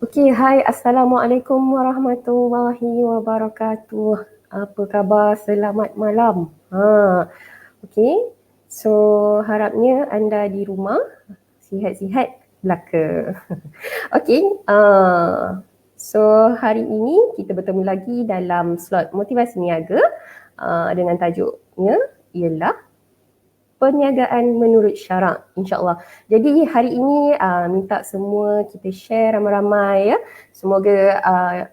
Okey, hai, Assalamualaikum warahmatullahi wabarakatuh. Apa khabar? Selamat malam. Okey. So, harapnya anda di rumah sihat-sihat belaka. Okey, so hari ini kita bertemu lagi dalam slot motivasi niaga dengan tajuknya ialah perniagaan menurut syarak, insyaAllah. Jadi hari ini minta semua kita share ramai-ramai ya. Semoga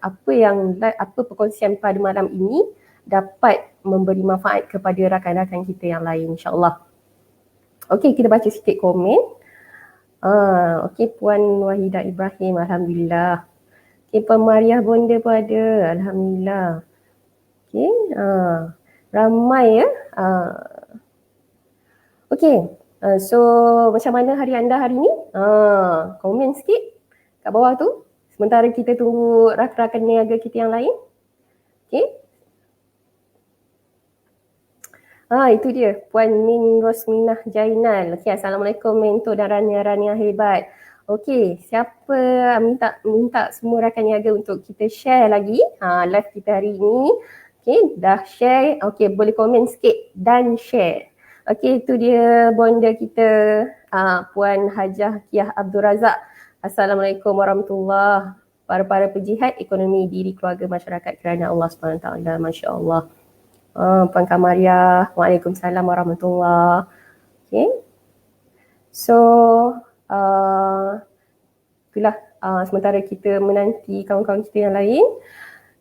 apa perkongsian pada malam ini dapat memberi manfaat kepada rakan-rakan kita yang lain, insyaAllah. Okey, kita baca sikit komen. Okey, Puan Wahidah Ibrahim, Alhamdulillah. Okey, Puan Mariah Bonda pun ada, Alhamdulillah. Okey, ramai ya. Okey, so macam mana hari anda hari ni? Komen sikit kat bawah tu. Sementara kita tunggu rakan-rakan niaga kita yang lain. Okey. Itu dia, Puan Min Rosminah Jainal. Okey, Assalamualaikum mentor dan rania-rania hebat. Okey, siapa minta semua rakan niaga untuk kita share lagi live kita hari ini. Okey, dah share. Okey, boleh komen sikit dan share. Okey, itu dia bonda kita Puan Hajah Kiah Abdul Razak. Assalamualaikum warahmatullahi wabarakatuh. Para pejihad ekonomi diri keluarga masyarakat kerana Allah SWT. Masya Allah. Puan Kamaria, Waalaikumsalam warahmatullahi. Okay. So, itulah sementara kita menanti kawan-kawan kita yang lain,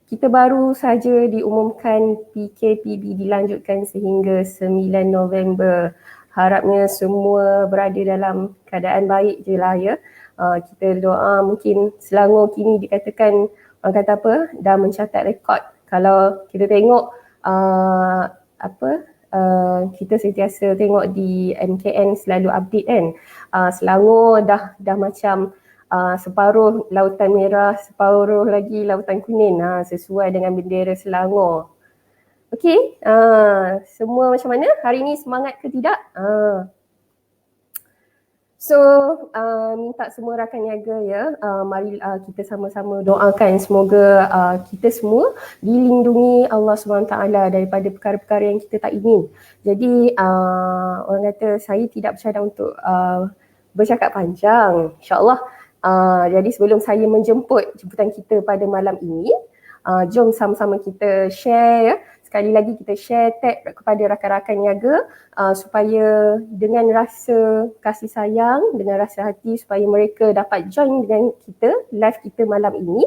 kita baru saja diumumkan PKPB dilanjutkan sehingga 9 November. Harapnya semua berada dalam keadaan baik je lah ya. Kita doa mungkin Selangor kini dikatakan, orang kata apa, dah mencatat rekod. Kalau kita tengok kita sentiasa tengok di MKN selalu update kan. Selangor dah macam separuh lautan merah, separuh lagi lautan kuning, sesuai dengan bendera Selangor. Okey, semua macam mana? Hari ini semangat ke tidak? So, minta semua rakan niaga ya, mari kita sama-sama doakan semoga kita semua dilindungi Allah SWT daripada perkara-perkara yang kita tak ingin. Jadi, orang kata saya tidak bercadang untuk bercakap panjang, insyaAllah. Jadi sebelum saya menjemput jemputan kita pada malam ini, jom sama-sama kita share ya. Sekali lagi kita share, tag kepada rakan-rakan niaga supaya dengan rasa kasih sayang, dengan rasa hati supaya mereka dapat join dengan kita, live kita malam ini.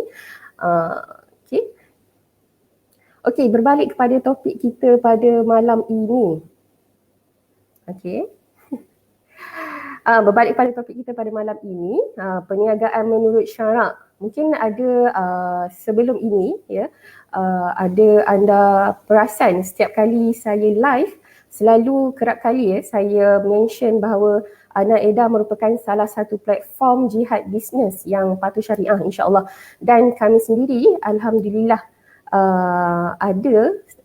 Okey, berbalik kepada topik kita pada malam ini. Okey. Berbalik pada topik kita pada malam ini, perniagaan menurut syarak. Mungkin ada sebelum ini ya, ada anda perasan setiap kali saya live selalu kerap kali ya saya mention bahawa Ana Eda merupakan salah satu platform jihad bisnes yang patuh syariah insya-Allah, dan kami sendiri alhamdulillah ada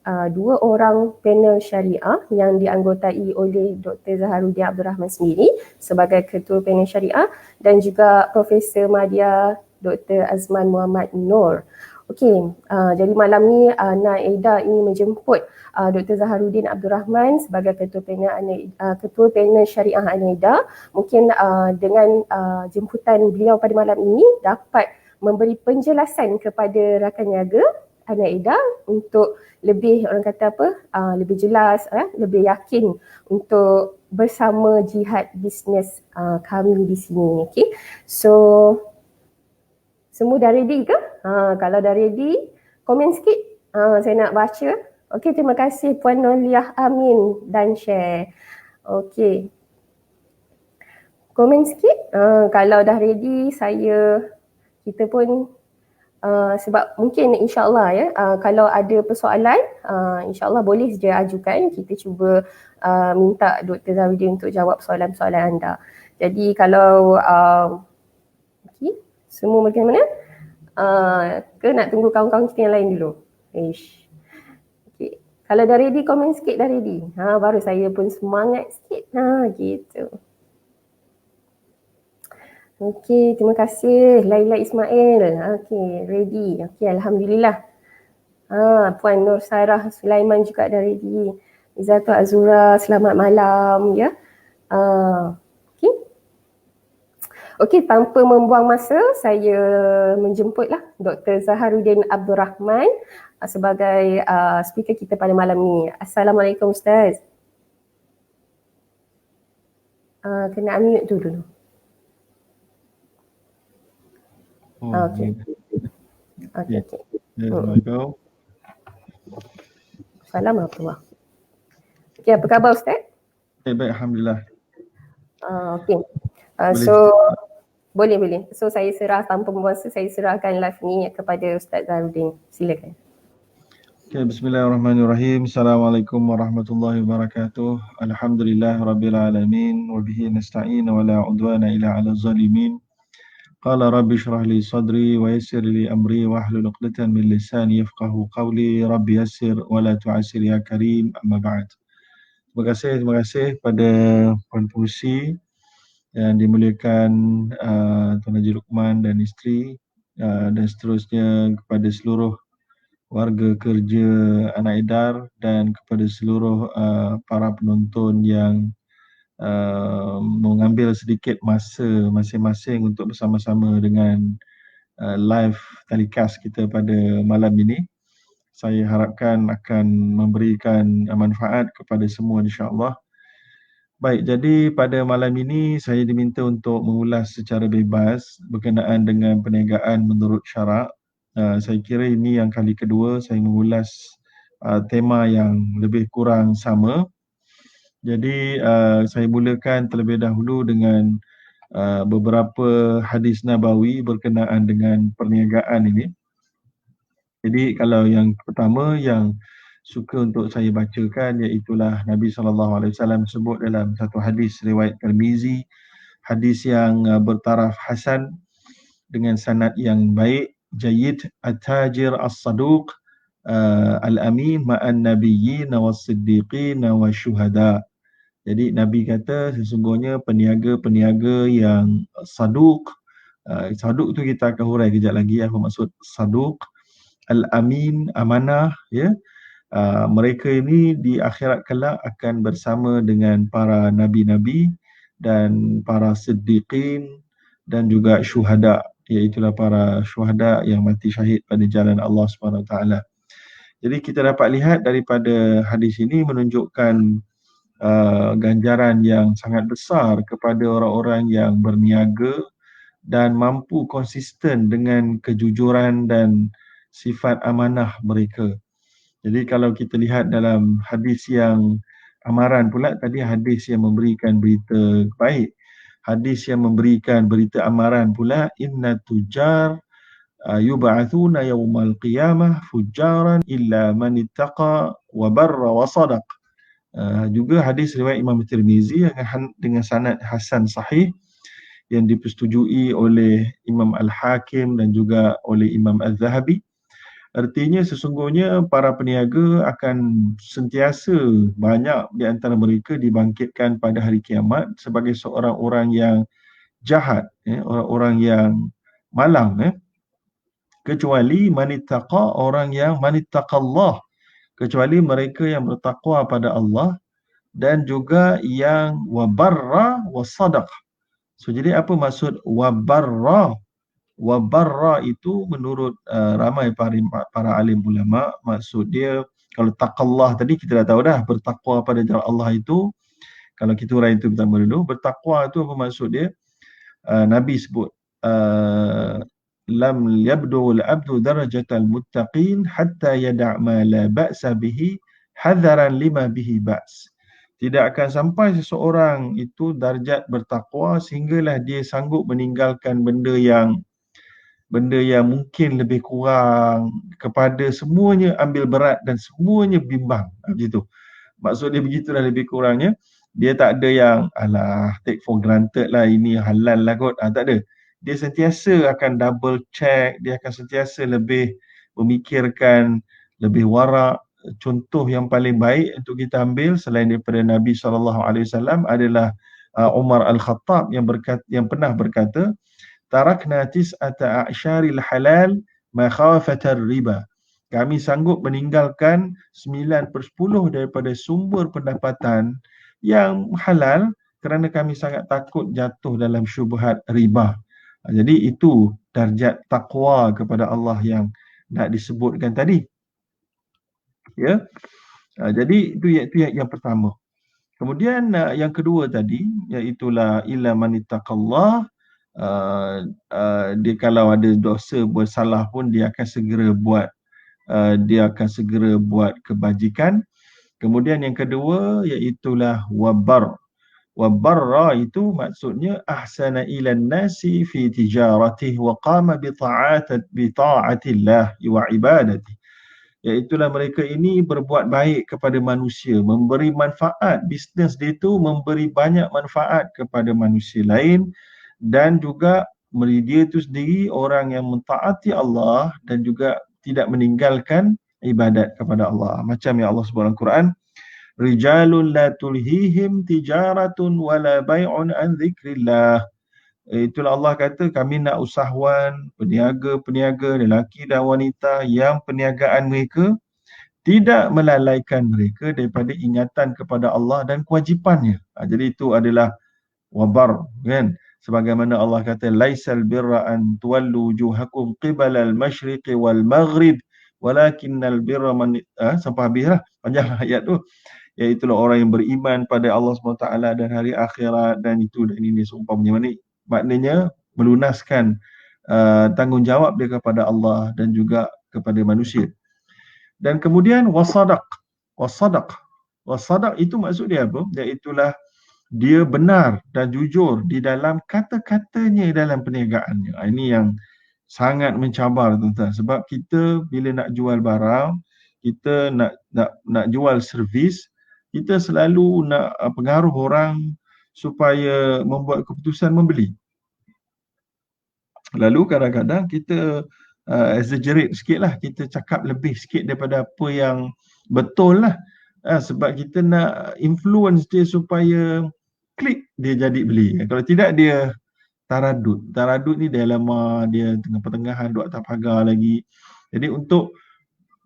2 orang panel syariah yang dianggotai oleh Dr. Zaharuddin Abdul Rahman sendiri sebagai ketua panel syariah dan juga Profesor Madya Dr. Azman Muhammad Nur. Okey, jadi malam ni Naida ini menjemput Dr. Zaharuddin Abdul Rahman sebagai ketua panel syariah Naida. Mungkin dengan jemputan beliau pada malam ini dapat memberi penjelasan kepada rakan niaga Naida untuk lebih, orang kata apa, lebih jelas, lebih yakin untuk bersama jihad bisnes kami di sini. Okay. So, semua dah ready ke? Kalau dah ready, komen sikit. Saya nak baca. Okey, terima kasih Puan Noliah Amin dan share. Okey. Komen sikit. Kalau dah ready, kita pun sebab mungkin insyaAllah ya, kalau ada persoalan insyaAllah boleh saja ajukan. Kita cuba minta Dr. Zaharuddin untuk jawab soalan-soalan anda. Jadi kalau okay, semua bagaimana? Ke nak tunggu kawan-kawan kita yang lain dulu? Okay. Kalau dah ready, komen sikit dah ready. Baru saya pun semangat sikit. Gitu. Okey, terima kasih Laila Ismail. Okey, ready. Okey, alhamdulillah. Puan Nur Sarah Sulaiman juga dah ready. Izzatu Azura, selamat malam ya. Okey. Okey, tanpa membuang masa, saya menjemputlah Dr. Zaharuddin Abdul Rahman sebagai speaker kita pada malam ini. Assalamualaikum Ustaz. Kena unmute tu dulu. Okey. Okey. Assalamualaikum. Assalamualaikum. Okey, apa khabar Ustaz? Baik, alhamdulillah. Okey. Boleh. So saya serah tanpa membuang, saya serahkan live ni kepada Ustaz Zaharuddin. Silakan. Okay, bismillahirrahmanirrahim. Assalamualaikum warahmatullahi wabarakatuh. Alhamdulillah rabbil alamin wa bihi nasta'in wa la udwana illa 'alal zalimin. Qala rabbi shrah li sadri wa yassir li amri wa hlul 'uqdatam min lisani yafqahu qawli. Rabbi yassir wa la tu'assir ya karim. Amma ba'd. Terima kasih pada Puan Pusi yang dimuliakan Tuan Haji Luqman dan isteri, dan seterusnya kepada seluruh warga kerja Anak Edar dan kepada seluruh para penonton yang mengambil sedikit masa masing-masing untuk bersama-sama dengan live telecast kita pada malam ini. Saya harapkan akan memberikan manfaat kepada semua insya-Allah. Baik, jadi pada malam ini saya diminta untuk mengulas secara bebas berkenaan dengan perniagaan menurut syarak. Saya kira ini yang kali kedua saya mengulas tema yang lebih kurang sama. Jadi saya mulakan terlebih dahulu dengan beberapa hadis nabawi berkenaan dengan perniagaan ini. Jadi kalau yang pertama yang suka untuk saya bacakan iaitulah Nabi SAW sebut dalam satu hadis riwayat Tirmizi, hadis yang bertaraf hasan dengan sanad yang baik, jayyid, at-tajir as-saduq al-amin ma'an nabiyyin was-siddiqin wasyuhada. Jadi Nabi kata sesungguhnya peniaga-peniaga yang saduq, saduq tu kita akan hurai kejap lagi apa maksud saduq, al-amin, amanah, ya. Mereka ini di akhirat kelak akan bersama dengan para nabi-nabi dan para siddiqin dan juga syuhada, iaitulah para syuhada yang mati syahid pada jalan Allah SWT. Jadi kita dapat lihat daripada hadis ini menunjukkan ganjaran yang sangat besar kepada orang-orang yang berniaga dan mampu konsisten dengan kejujuran dan sifat amanah mereka. Jadi kalau kita lihat dalam hadis yang amaran pula, tadi hadis yang memberikan berita baik. Hadis yang memberikan berita amaran pula, inna tujar yub'athuna yawmal qiyamah fujaran illa man ittaqa wa barra wa sadaq. Juga hadis riwayat Imam Tirmizi dengan sanad hasan sahih yang dipersetujui oleh Imam Al-Hakim dan juga oleh Imam Al-Zahabi. Artinya sesungguhnya para peniaga akan sentiasa banyak di antara mereka dibangkitkan pada hari kiamat sebagai seorang orang yang jahat, orang-orang yang malang, kecuali manittaqa, orang yang manittaqallah, kecuali mereka yang bertakwa pada Allah dan juga yang wabarra wasadaq. So jadi apa maksud wabarra? Wabarra itu menurut ramai para alim ulama, maksud dia kalau taqallah tadi kita dah tahu dah, bertakwa pada jalan Allah itu, kalau kita urai itu pertama dulu, bertakwa itu apa maksud dia? Nabi sebut lam yabdu al-abdu darajatal muttaqin hatta yada' ma la ba'sa bihi hadaran lima bihi ba's. Tidak akan sampai seseorang itu darjat bertakwa sehinggalah dia sanggup meninggalkan benda yang mungkin lebih kurang kepada semuanya ambil berat dan semuanya bimbang. Begitu. Maksud dia begitulah lebih kurangnya. Dia tak ada yang alah take for granted lah, ini halal lah kot. Tak ada. Dia sentiasa akan double check, dia akan sentiasa lebih memikirkan, lebih warak. Contoh yang paling baik untuk kita ambil selain daripada Nabi SAW adalah Umar Al-Khattab yang pernah berkata, tarakna tis'ata a'syaril halal makhafatar riba. Kami sanggup meninggalkan 9/10 daripada sumber pendapatan yang halal kerana kami sangat takut jatuh dalam syubhat riba. Jadi itu darjat takwa kepada Allah yang nak disebutkan tadi. Ya. Jadi itu yang pertama. Kemudian yang kedua tadi iaitulah illa manittaqallah. Dia kalau ada dosa bersalah pun dia akan segera buat kebajikan. Kemudian yang kedua iaitulah wabar. Wabarra itu maksudnya ahsana ilan nasi fi tijaratih wa qama bi ta'atillah wa ibadati. Iaitulah mereka ini berbuat baik kepada manusia, memberi manfaat, bisnes dia itu memberi banyak manfaat kepada manusia lain, dan juga dia itu sendiri orang yang mentaati Allah dan juga tidak meninggalkan ibadat kepada Allah. Macam yang Allah sebut dalam Quran, rijalun la tulhihim tijaratun wala bai'un an dzikrillah. Itulah Allah kata, kami nak usahawan, peniaga-peniaga, lelaki dan wanita yang perniagaan mereka tidak melalaikan mereka daripada ingatan kepada Allah dan kewajipannya. Jadi itu adalah wabar, kan? Sebagaimana Allah kata, laisal birra an tuwallu wujuhakum qibala al-masyriqi wal maghrib walakinnal birra man sampai habislah panjang ayat tu. Iaitulah orang yang beriman pada Allah SWT dan hari akhirat dan itu dan ini seumpamanya. Maknanya melunaskan tanggungjawab dia kepada Allah dan juga kepada manusia. Dan kemudian wasadaq. Wasadaq itu maksud dia apa? Iaitulah dia benar dan jujur di dalam kata-katanya dalam perniagaannya. Ini yang sangat mencabar, tuan-tuan. Sebab kita bila nak jual barang, kita nak jual servis, kita selalu nak pengaruh orang supaya membuat keputusan membeli. Lalu kadang-kadang kita exaggerate sikit lah, kita cakap lebih sikit daripada apa yang betul lah. Sebab kita nak influence dia supaya klik dia jadi beli. Kalau tidak dia taradud. Taradud ni dilema, dia tengah pertengahan duduk atas pagar lagi. Jadi untuk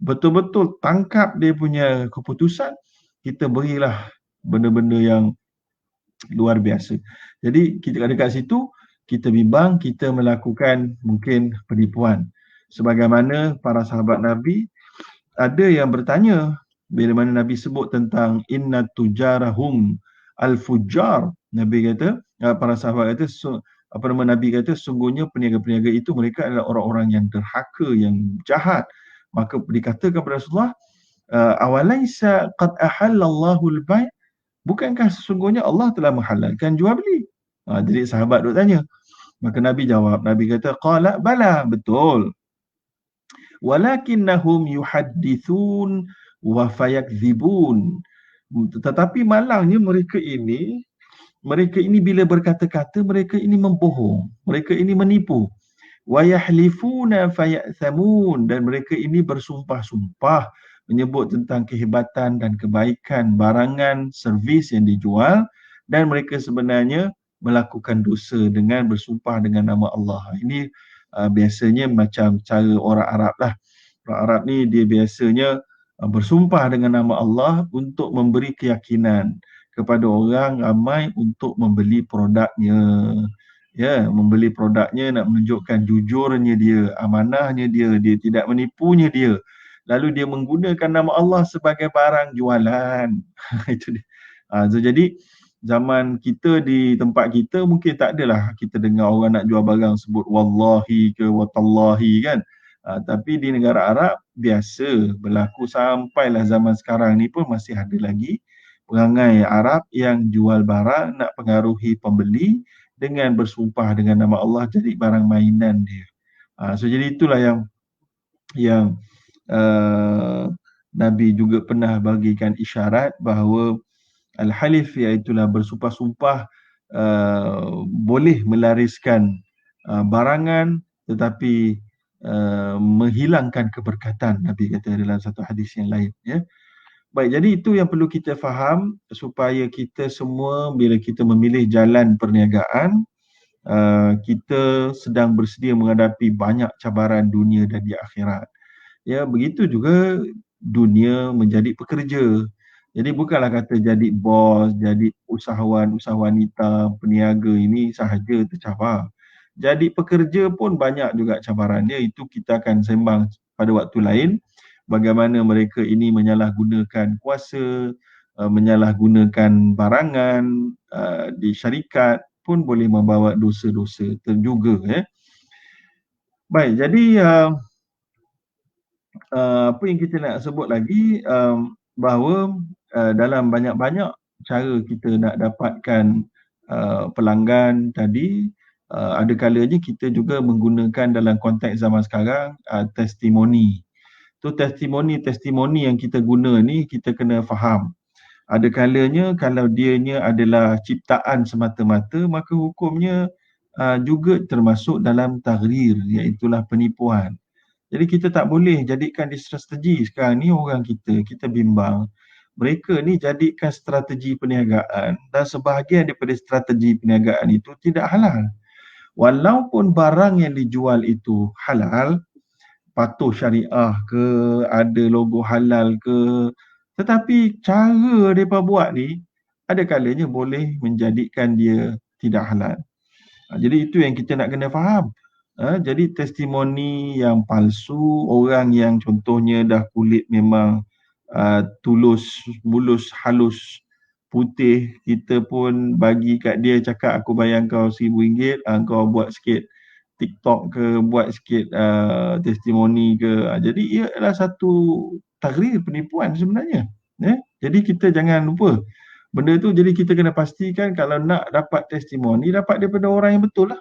betul-betul tangkap dia punya keputusan, kita berilah benda-benda yang luar biasa. Jadi kita ada kat situ, kita bimbang, kita melakukan mungkin penipuan. Sebagaimana para sahabat Nabi, ada yang bertanya bila mana Nabi sebut tentang inna tujarahum al-fujjar. Nabi kata, para sahabat kata, Nabi kata, sungguhnya peniaga-peniaga itu mereka adalah orang-orang yang derhaka, yang jahat. Maka dikatakan kepada Rasulullah, awalaisa qad ahallallahu al-bai'? Bukankah sesungguhnya Allah telah menghalalkan jual beli? Jadi sahabat duk tanya. Maka Nabi jawab, Nabi kata, qala bala, betul. Walakinnahum yuhaddithun wa fayakdzibun. Tetapi malangnya mereka ini bila berkata-kata, mereka ini membohong, mereka ini menipu. Wa yahlifuna fayathamun, dan mereka ini bersumpah-sumpah menyebut tentang kehebatan dan kebaikan barangan servis yang dijual, dan mereka sebenarnya melakukan dosa dengan bersumpah dengan nama Allah. Ini biasanya macam cara orang Arab lah. Orang Arab ni dia biasanya bersumpah dengan nama Allah untuk memberi keyakinan kepada orang ramai untuk membeli produknya. Ya, membeli produknya, nak menunjukkan jujurnya dia, amanahnya dia tidak menipunya dia. Lalu dia menggunakan nama Allah sebagai barang jualan. Itu dia. So, jadi zaman kita di tempat kita mungkin tak adalah kita dengar orang nak jual barang sebut wallahi ke watallahi, kan. Tapi di negara Arab biasa berlaku sampailah zaman sekarang ni pun masih ada lagi perangai Arab yang jual barang nak pengaruhi pembeli dengan bersumpah dengan nama Allah jadi barang mainan dia. So jadi itulah yang Nabi juga pernah bagikan isyarat bahawa al-halif, iaitulah bersumpah-sumpah boleh melariskan barangan tetapi menghilangkan keberkatan, Nabi kata dalam satu hadis yang lain, ya. Baik, jadi itu yang perlu kita faham supaya kita semua bila kita memilih jalan perniagaan, kita sedang bersedia menghadapi banyak cabaran dunia dan di akhirat. Ya, begitu juga dunia menjadi pekerja. Jadi bukanlah kata jadi bos, jadi usahawan, usahawanita, peniaga ini sahaja tercabar. Jadi pekerja pun banyak juga cabarannya. Itu kita akan sembang pada waktu lain. Bagaimana mereka ini menyalahgunakan kuasa, menyalahgunakan barangan di syarikat pun boleh membawa dosa-dosa terjuga. Baik, jadi apa yang kita nak sebut lagi, bahawa dalam banyak-banyak cara kita nak dapatkan pelanggan tadi, ada kalanya kita juga menggunakan dalam konteks zaman sekarang testimoni. Tu testimoni yang kita guna ni kita kena faham. Ada kalanya kalau dianya adalah ciptaan semata-mata, maka hukumnya juga termasuk dalam taghrir, iaitulah penipuan. Jadi kita tak boleh jadikan dia strategi. Sekarang ni orang kita bimbang. Mereka ni jadikan strategi perniagaan dan sebahagian daripada strategi perniagaan itu tidak halal. Walaupun barang yang dijual itu halal, patuh syariah ke, ada logo halal ke, tetapi cara mereka buat ni ada kalanya boleh menjadikan dia tidak halal. Jadi itu yang kita nak kena faham. Jadi testimoni yang palsu, orang yang contohnya dah kulit memang tulus, mulus, halus, putih, kita pun bagi kat dia cakap aku bayar kau RM1,000, kau buat sikit TikTok ke, buat sikit testimoni ke. Jadi ia adalah satu taghrir, penipuan sebenarnya. Jadi kita jangan lupa benda tu. Jadi kita kena pastikan kalau nak dapat testimoni, dapat daripada orang yang betul lah.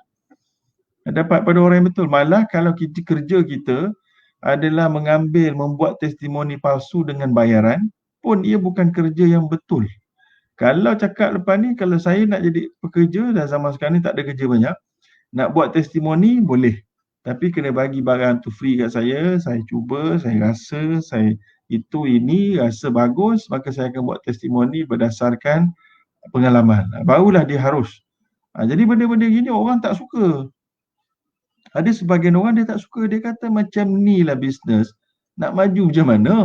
Dapat pada orang yang betul. Malah kalau kerja kita adalah membuat testimoni palsu dengan bayaran, pun ia bukan kerja yang betul. Kalau cakap lepas ni, kalau saya nak jadi pekerja dan zaman sekarang ni tak ada kerja banyak, nak buat testimoni boleh. Tapi kena bagi barang tu free kat saya cuba, saya rasa, ini rasa bagus, maka saya akan buat testimoni berdasarkan pengalaman. Barulah dia harus. Jadi benda-benda gini orang tak suka. Ada sebagian orang dia tak suka, dia kata macam ni lah bisnes, nak maju macam mana?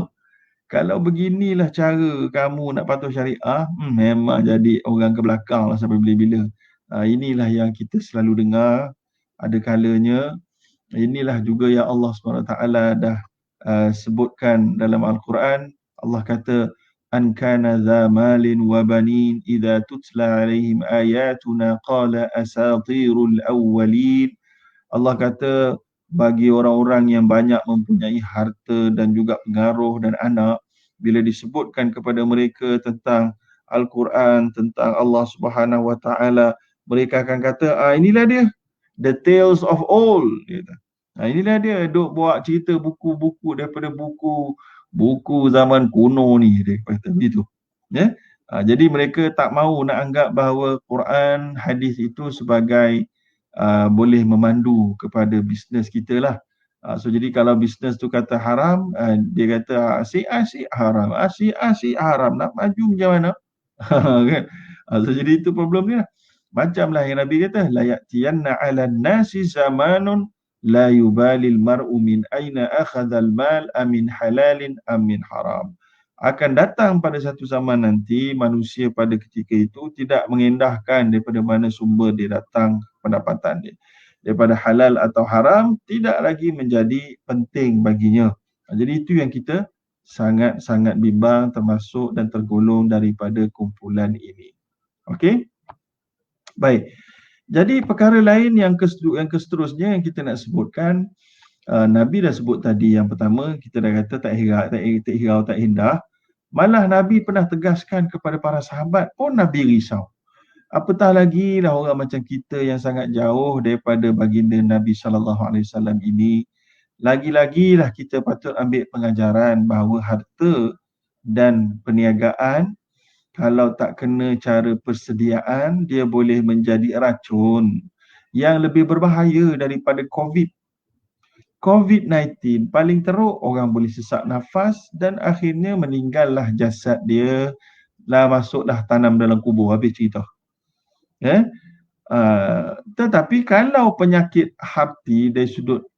Kalau beginilah cara kamu nak patuh syariah, memang jadi orang ke belakang lah sampai bila-bila. Inilah yang kita selalu dengar, ada kalanya, inilah juga yang Allah SWT dah sebutkan dalam Al-Quran. Allah kata, an kana dha malin wa banin idza tutla alaihim ayatuna qala asatirul awwalin. Allah kata bagi orang-orang yang banyak mempunyai harta dan juga pengaruh dan anak, bila disebutkan kepada mereka tentang Al-Quran, tentang Allah Subhanahu Wa Taala, mereka akan kata, inilah dia, the tales of old. Inilah dia, duk buat cerita buku-buku daripada buku zaman kuno ni, dia kata begitu. Jadi mereka tak mahu nak anggap bahawa Quran, hadis itu sebagai boleh memandu kepada bisnes kita lah. So jadi kalau bisnes tu kata haram, dia kata asyik haram, asyik haram, nak maju macam mana? Kan? So jadi itu problem dia. Macamlah yang Nabi kata, la ya'tiyanna 'alan nasi zamanun la yubalil mar'u min aina akhadhal mal amin halalin amin haram. Akan datang pada satu zaman nanti manusia pada ketika itu tidak mengendahkan daripada mana sumber dia datang pendapatan dia, daripada halal atau haram tidak lagi menjadi penting baginya. Jadi itu yang kita sangat-sangat bimbang, termasuk dan tergolong daripada kumpulan ini. Okey? Baik. Jadi perkara lain yang seterusnya yang kita nak sebutkan, Nabi dah sebut tadi yang pertama, kita dah kata tak hirau, tak indah. Malah Nabi pernah tegaskan kepada para sahabat pun Nabi risau. Apatah lagi lah orang macam kita yang sangat jauh daripada baginda Nabi SAW ini. Lagi-lagilah kita patut ambil pengajaran bahawa harta dan perniagaan kalau tak kena cara persediaan, dia boleh menjadi racun yang lebih berbahaya daripada COVID. COVID-19 paling teruk orang boleh sesak nafas dan akhirnya meninggallah jasad dia, lah masuklah tanam dalam kubur, habis cerita. Tetapi kalau penyakit hati dari sudut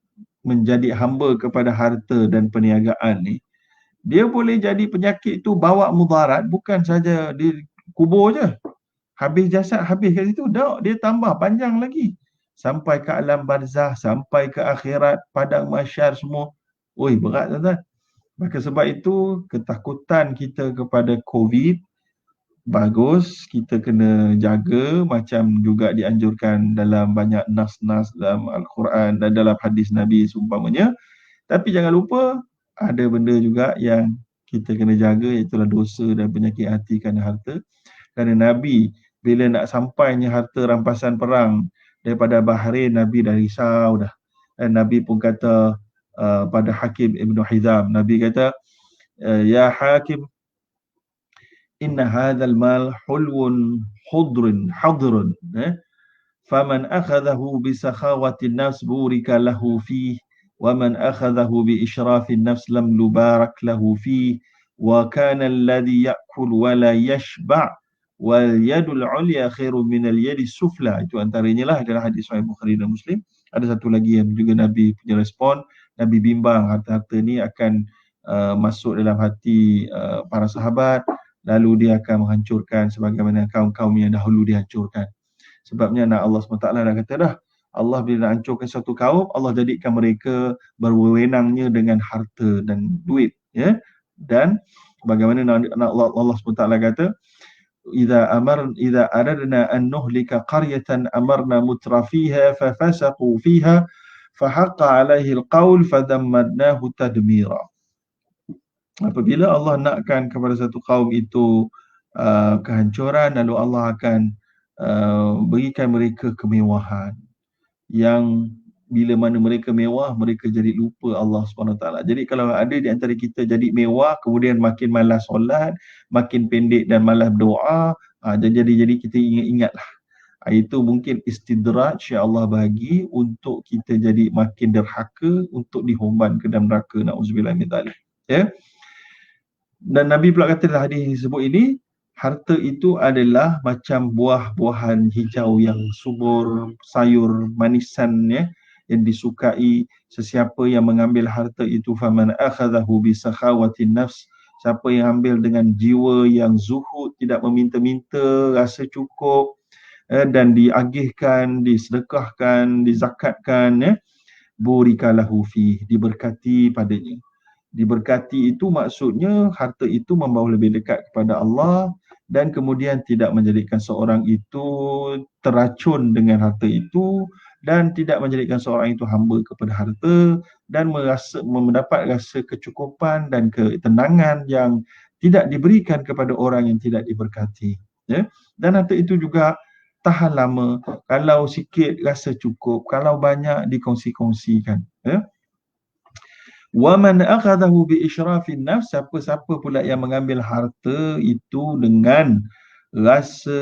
menjadi hamba kepada harta dan perniagaan ni, dia boleh jadi penyakit tu bawa mudarat, bukan saja di kubur je. Habis jasad, habis kat situ, dah dia tambah panjang lagi. Sampai ke alam barzah, sampai ke akhirat, padang mahsyar semua. Oi, berat tuan-tuan. Maka sebab itu, ketakutan kita kepada COVID, bagus, kita kena jaga macam juga dianjurkan dalam banyak nas-nas dalam Al-Quran dan dalam hadis Nabi seumpamanya. Tapi jangan lupa, ada benda juga yang kita kena jaga, iaitulah dosa dan penyakit hati kerana harta. Kerana Nabi bila nak sampainya harta rampasan perang daripada Bahrain, Nabi dah risau dah. Dan Nabi pun kata pada Hakim Ibn Hizam, Nabi kata, ya Hakim, inna hadzal mal hulwun hadrun, faman akhadahu bi sakhawatin nafs burika lahu fihi ومن أخذه بإشراف النفس لم يبارك له فيه وكان الذي يأكل ولا يشبع واليد العليا خير من اليد السفلى. Itu antaranya lah adalah hadis Sahih Bukhari dan Muslim. Ada satu lagi yang juga Nabi punya respon, Nabi bimbang harta-harta ni akan masuk dalam hati para sahabat, lalu dia akan menghancurkan sebagaimana kaum-kaum yang dahulu dihancurkan. Sebabnya Allah SWT dah kata dah, Allah bila nak hancurkan satu kaum, Allah jadikan mereka berwenangnya dengan harta dan duit, ya. Dan bagaimana Allah SWT kata, idza aradna an nuhlika qaryatan amarna mutrafiha fafasaqu fiha fahaqqa 'alaihi alqaul fadammadnahu tadmira. Apabila Allah nakkan kepada satu kaum itu kehancuran, lalu Allah akan berikan mereka kemewahan, yang bila mana mereka mewah, mereka jadi lupa Allah SWT. Jadi kalau ada di antara kita jadi mewah, kemudian makin malas solat, makin pendek dan malas berdoa, jadi kita ingat-ingatlah. Itu mungkin istidraj yang Allah bagi untuk kita jadi makin derhaka, untuk dihumban ke dalam neraka. Na'udzubillah min dzalik. Ya. Dan Nabi pula kata dalam hadis sebut ini, harta itu adalah macam buah-buahan hijau yang subur, sayur manisan, ya, yang disukai. Sesiapa yang mengambil harta itu, faman akhadhahu bi sakhawatin nafs, siapa yang ambil dengan jiwa yang zuhud, tidak meminta-minta, rasa cukup, dan diagihkan, disedekahkan, dizakatkan, ya, burikalahu fi, diberkati padanya. Diberkati itu maksudnya harta itu membawa lebih dekat kepada Allah, dan kemudian tidak menjadikan seorang itu teracun dengan harta itu, dan tidak menjadikan seorang itu hamba kepada harta, dan mendapat rasa kecukupan dan ketenangan yang tidak diberikan kepada orang yang tidak diberkati, ya. Dan harta itu juga tahan lama. Kalau sikit rasa cukup, kalau banyak dikongsi-kongsikan, ya. وَمَنْ أَخَذَهُ بِإِشْرَافِ النَّفْسِ, siapa-siapa pula yang mengambil harta itu dengan rasa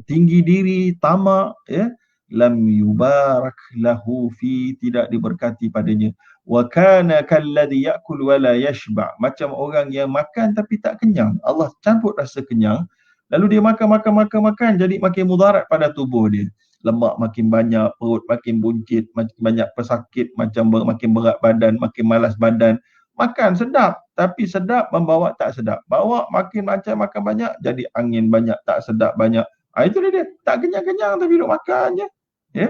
tinggi diri, tamak, ya, lam yubarak lahu fi, tidak diberkati padanya. Wa kana kalladhi ya'kul wa la yashba, macam orang yang makan tapi tak kenyang. Allah campur rasa kenyang, lalu dia makan, jadi makin mudarat pada tubuh dia. Lemak makin banyak, perut makin buncit, makin banyak pesakit, makin berat badan, makin malas badan. Makan sedap, tapi sedap membawa tak sedap. Bawa makin makan banyak, jadi angin banyak, tak sedap banyak. Itu dia, tak kenyang-kenyang tapi duk makan je. Ya.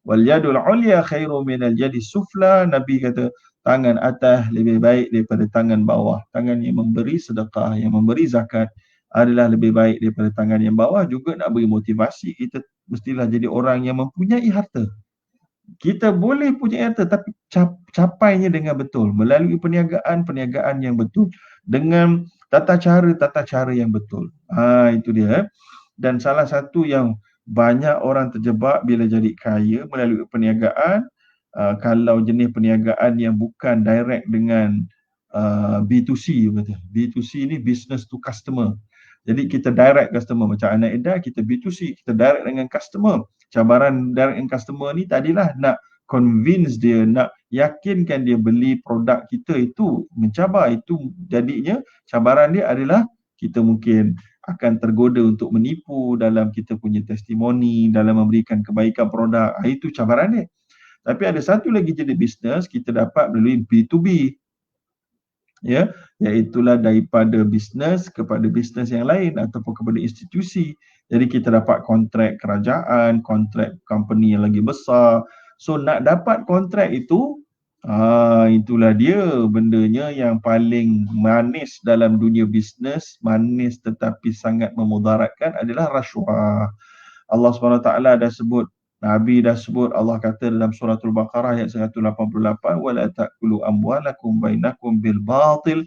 Wal yadul ulya khairu minal yadi sufla, Nabi kata tangan atas lebih baik daripada tangan bawah. Tangan yang memberi sedekah, yang memberi zakat adalah lebih baik daripada tangan yang bawah. Juga nak beri motivasi, kita mestilah jadi orang yang mempunyai harta. Kita boleh punya harta, tapi capainya dengan betul, melalui perniagaan yang betul, dengan tata cara yang betul. Itu dia. Dan salah satu yang banyak orang terjebak bila jadi kaya melalui perniagaan, kalau jenis perniagaan yang bukan direct dengan B2C, B2C ni business to customer. Jadi kita direct customer, macam anak Eda, kita B2C, kita direct dengan customer. Cabaran direct dengan customer ni tadilah nak convince dia, nak yakinkan dia beli produk kita, itu mencabar. Itu jadinya cabaran dia adalah kita mungkin akan tergoda untuk menipu dalam kita punya testimoni, dalam memberikan kebaikan produk. Itu cabaran dia. Tapi ada satu lagi jenis bisnes kita dapat melalui B2B, ya, iaitulah daripada bisnes kepada bisnes yang lain ataupun kepada institusi. Jadi kita dapat kontrak kerajaan, kontrak company yang lagi besar. So nak dapat kontrak itu, itulah dia bendanya yang paling manis dalam dunia bisnes, manis tetapi sangat memudaratkan adalah rasuah. Allah SWT dah sebut, Nabi dah sebut, Allah kata dalam surah Al-Baqarah ayat 188, وَلَا تَأْكُلُوا أَمْوَالَكُمْ بَيْنَكُمْ بِالْبَاطِلِ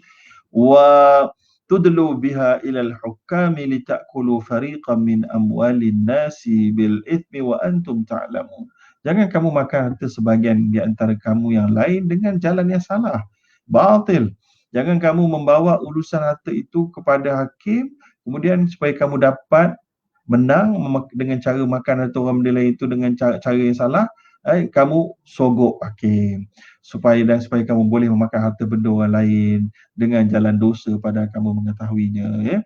وَتُدْلُوا بِهَا إِلَى الْحُكَّامِ لِتَأْكُلُوا فَرِيقًا مِنْ أَمْوَالِ النَّاسِ بِالْإِثْمِ وَأَنْتُمْ تَعْلَمُونَ. Jangan kamu makan harta sebahagian di antara kamu yang lain dengan jalan yang salah, batil. Jangan kamu membawa urusan harta itu kepada hakim, kemudian supaya kamu dapat menang dengan cara makan harta orang benda lain itu dengan cara yang salah, kamu sogok hakim supaya kamu boleh memakan harta benda orang lain dengan jalan dosa pada kamu mengetahuinya, ya.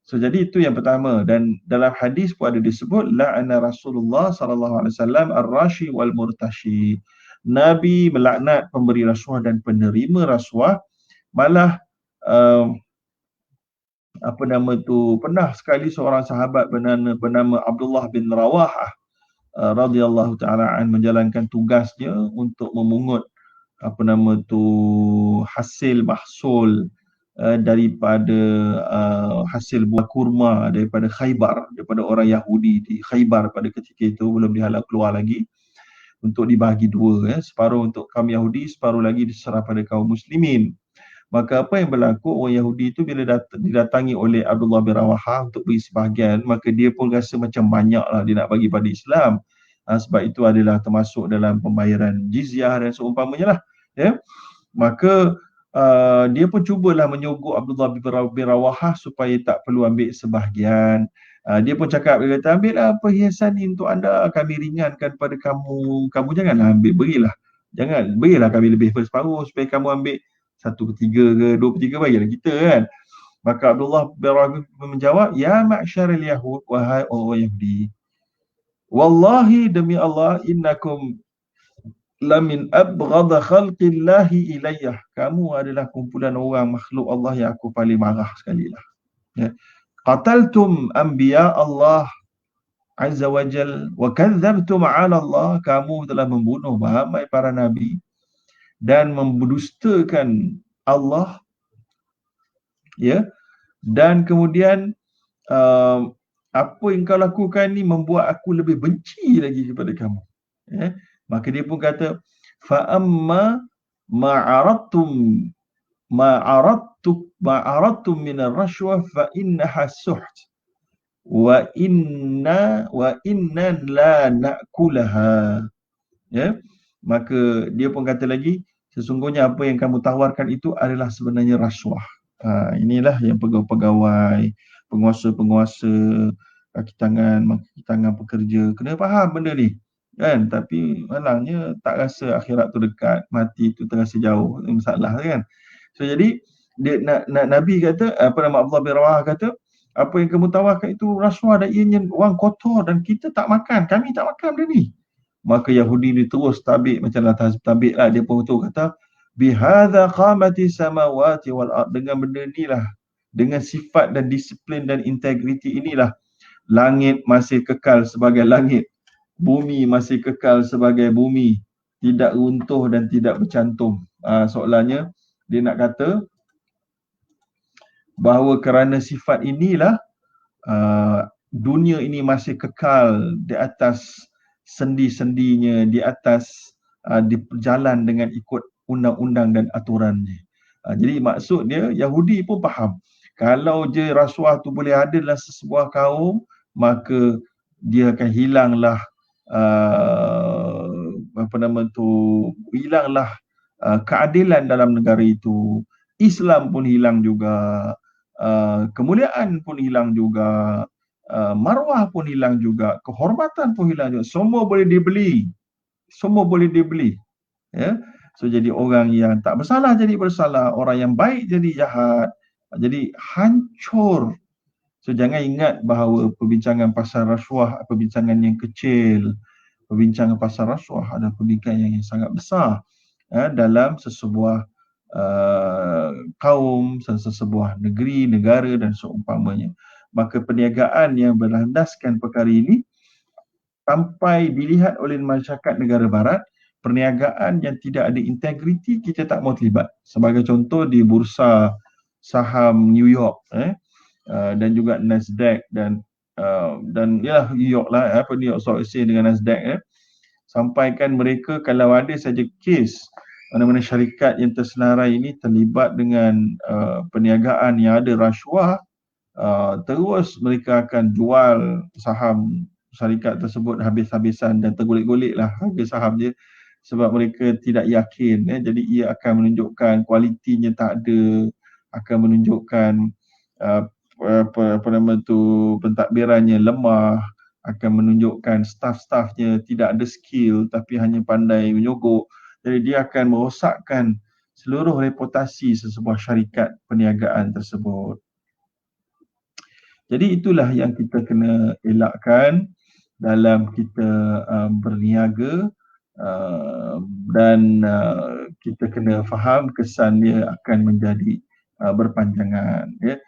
So jadi itu yang pertama. Dan dalam hadis pun ada disebut la'ana Rasulullah sallallahu alaihi wasallam ar-rashi wal murtashi. Nabi melaknat pemberi rasuah dan penerima rasuah. Malah pernah sekali seorang sahabat bernama Abdullah bin Rawahah radhiyallahu taala an menjalankan tugasnya untuk memungut hasil mahsul daripada hasil buah kurma daripada Khaybar, daripada orang Yahudi di Khaybar pada ketika itu, belum dihalal keluar lagi, untuk dibahagi dua, separuh untuk kaum Yahudi, separuh lagi diserah pada kaum muslimin. Maka apa yang berlaku, orang Yahudi itu bila didatangi oleh Abdullah bin Rawahah untuk beri sebahagian, maka dia pun rasa macam banyaklah dia nak bagi pada Islam. Sebab itu adalah termasuk dalam pembayaran jizyah dan seumpamanya lah, ya. Maka dia pun cubalah menyogok Abdullah bin Rawahah supaya tak perlu ambil sebahagian. Dia pun cakap, dia kata, ambillah perhiasan ni untuk anda, kami ringankan pada kamu. Kamu janganlah ambil, berilah kami lebih separuh supaya kamu ambil 1/3 ke 2/3, bagilah kita, kan. Maka Abdullah bin Rawahah menjawab, ya ma'syaril Yahud, wahai orang Yahudi, wallahi demi Allah, innakum lamin abghadha khalqillahi ilayah. Kamu adalah kumpulan orang makhluk Allah yang aku paling marah sekali lah. Ya. Qataltum anbiya Allah azza wa jal wa kadzdzabtum ala Allah. Kamu telah membunuh ramai para nabi dan mendustakan Allah, ya. Dan kemudian apa yang kau lakukan ni membuat aku lebih benci lagi kepada kamu, ya. Maka dia pun kata, fa amma ma'aradtum min ar-rashwa fa innaha suht wa inna la na'kulaha, ya. Maka dia pun kata lagi, sesungguhnya apa yang kamu tawarkan itu adalah sebenarnya rasuah. Inilah yang pegawai-pegawai, penguasa-penguasa, kaki tangan pekerja kena faham benda ni, kan. Tapi malangnya tak rasa akhirat tu dekat, mati tu terasa jauh, masalah, kan. So jadi dia Nabi kata, Abdullah bin Rawahah kata, apa yang kamu tawarkan itu rasuah dan ianya wang kotor dan kita tak makan, kami tak makan benda ni. Maka Yahudi ni terus tabik, macam lah tabik lah, dia pun tu kata, bihadza qamati samawati wal ard, dengan benda ni lah, dengan sifat dan disiplin dan integriti inilah langit masih kekal sebagai langit, bumi masih kekal sebagai bumi, tidak runtuh dan tidak bercantum. Soalannya dia nak kata bahawa kerana sifat inilah dunia ini masih kekal di atas sendi-sendinya, di atas berjalan dengan ikut undang-undang dan aturannya. Jadi maksud dia, Yahudi pun faham, kalau je rasuah tu boleh ada dalam sebuah kaum, maka dia akan hilanglah hilanglah keadilan dalam negara itu. Islam pun hilang juga, kemuliaan pun hilang juga, marwah pun hilang juga, kehormatan pun hilang juga. Semua boleh dibeli semua boleh dibeli. Ya. So jadi orang yang tak bersalah jadi bersalah, orang yang baik jadi jahat. Jadi hancur. So jangan ingat bahawa perbincangan pasal rasuah perbincangan yang kecil. Perbincangan pasal rasuah adalah perbincangan yang sangat besar dalam sesebuah kaum, sesebuah negeri, negara dan seumpamanya. Maka perniagaan yang berlandaskan perkara ini sampai dilihat oleh masyarakat negara barat, perniagaan yang tidak ada integriti kita tak mau terlibat. Sebagai contoh di bursa saham New York dan juga Nasdaq dan ya New York lah, New York Stock Exchange dengan Nasdaq sampaikan mereka kalau ada saja kes mana-mana syarikat yang tersenarai ini terlibat dengan perniagaan yang ada rasuah, terus mereka akan jual saham syarikat tersebut habis-habisan dan tergolek-golek lah harga saham dia sebab mereka tidak yakin. Jadi ia akan menunjukkan kualitinya tak ada, akan menunjukkan apa nama tu pentadbirannya lemah, akan menunjukkan staff-staffnya tidak ada skill tapi hanya pandai menyogok. Jadi dia akan merosakkan seluruh reputasi sesebuah syarikat perniagaan tersebut. Jadi itulah yang kita kena elakkan dalam kita berniaga dan kita kena faham kesan dia akan menjadi berpanjangan. Ya.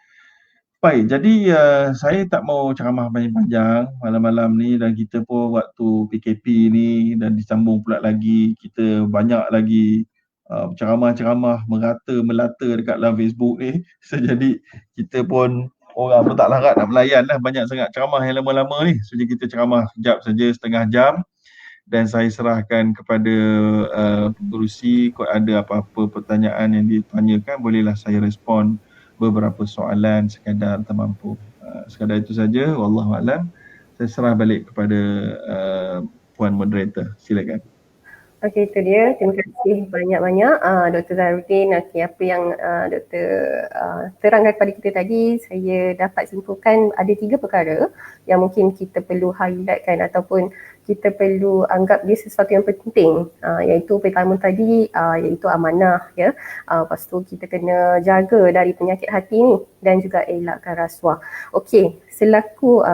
Baik, jadi saya tak mau ceramah panjang-panjang malam-malam ni dan kita pun waktu PKP ni dan disambung pula lagi kita banyak lagi ceramah-ceramah melata dekat dalam Facebook ni. So, jadi kita pun orang pun tak larat nak melayan lah, banyak sangat ceramah yang lama-lama ni. So, jadi kita ceramah sekejap saja, setengah jam dan saya serahkan kepada pengerusi. Kalau ada apa-apa pertanyaan yang ditanyakan, bolehlah saya respon beberapa soalan sekadar termampu. Sekadar itu saja. Wallahualam. Saya serah balik kepada Puan Moderator. Silakan. Okey, itu dia. Terima kasih banyak-banyak Dr. Zahrudin. Okey, apa yang Dr. Terangkan kepada kita tadi, saya dapat simpulkan ada 3 perkara yang mungkin kita perlu highlightkan ataupun kita perlu anggap dia sesuatu yang penting, iaitu pertama tadi iaitu amanah, ya. Lepas tu kita kena jaga dari penyakit hati ni dan juga elakkan rasuah. Okey, selaku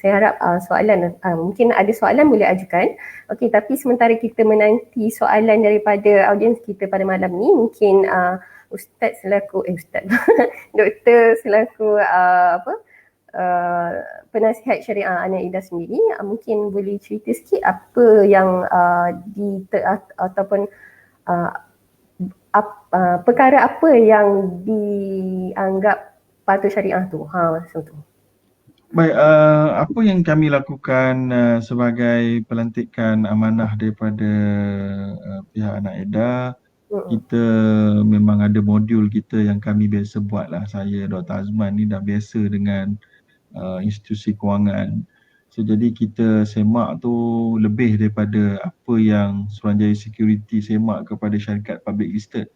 saya harap soalan mungkin ada soalan boleh ajukan. Okey, tapi sementara kita menanti soalan daripada audiens kita pada malam ni, mungkin Ustaz selaku Doktor selaku penasihat syariah Ana Ida sendiri mungkin boleh cerita sikit apa yang ataupun perkara apa yang dianggap patuh syariah tu. Macam tu. Baik, apa yang kami lakukan sebagai pelantikan amanah daripada pihak Anak Eda, kita memang ada modul kita yang kami biasa buat lah. Saya, Dr. Azman ni dah biasa dengan institusi kewangan. So, jadi kita semak tu lebih daripada apa yang Suruhanjaya Security semak kepada syarikat public listed.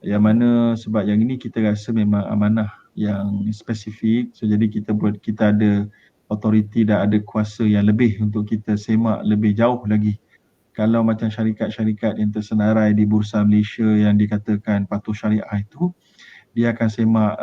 Yang mana sebab yang ini kita rasa memang amanah yang spesifik. So, jadi kita ada autoriti dan ada kuasa yang lebih untuk kita semak lebih jauh lagi. Kalau macam syarikat-syarikat yang tersenarai di Bursa Malaysia yang dikatakan patuh syariah itu, dia akan semak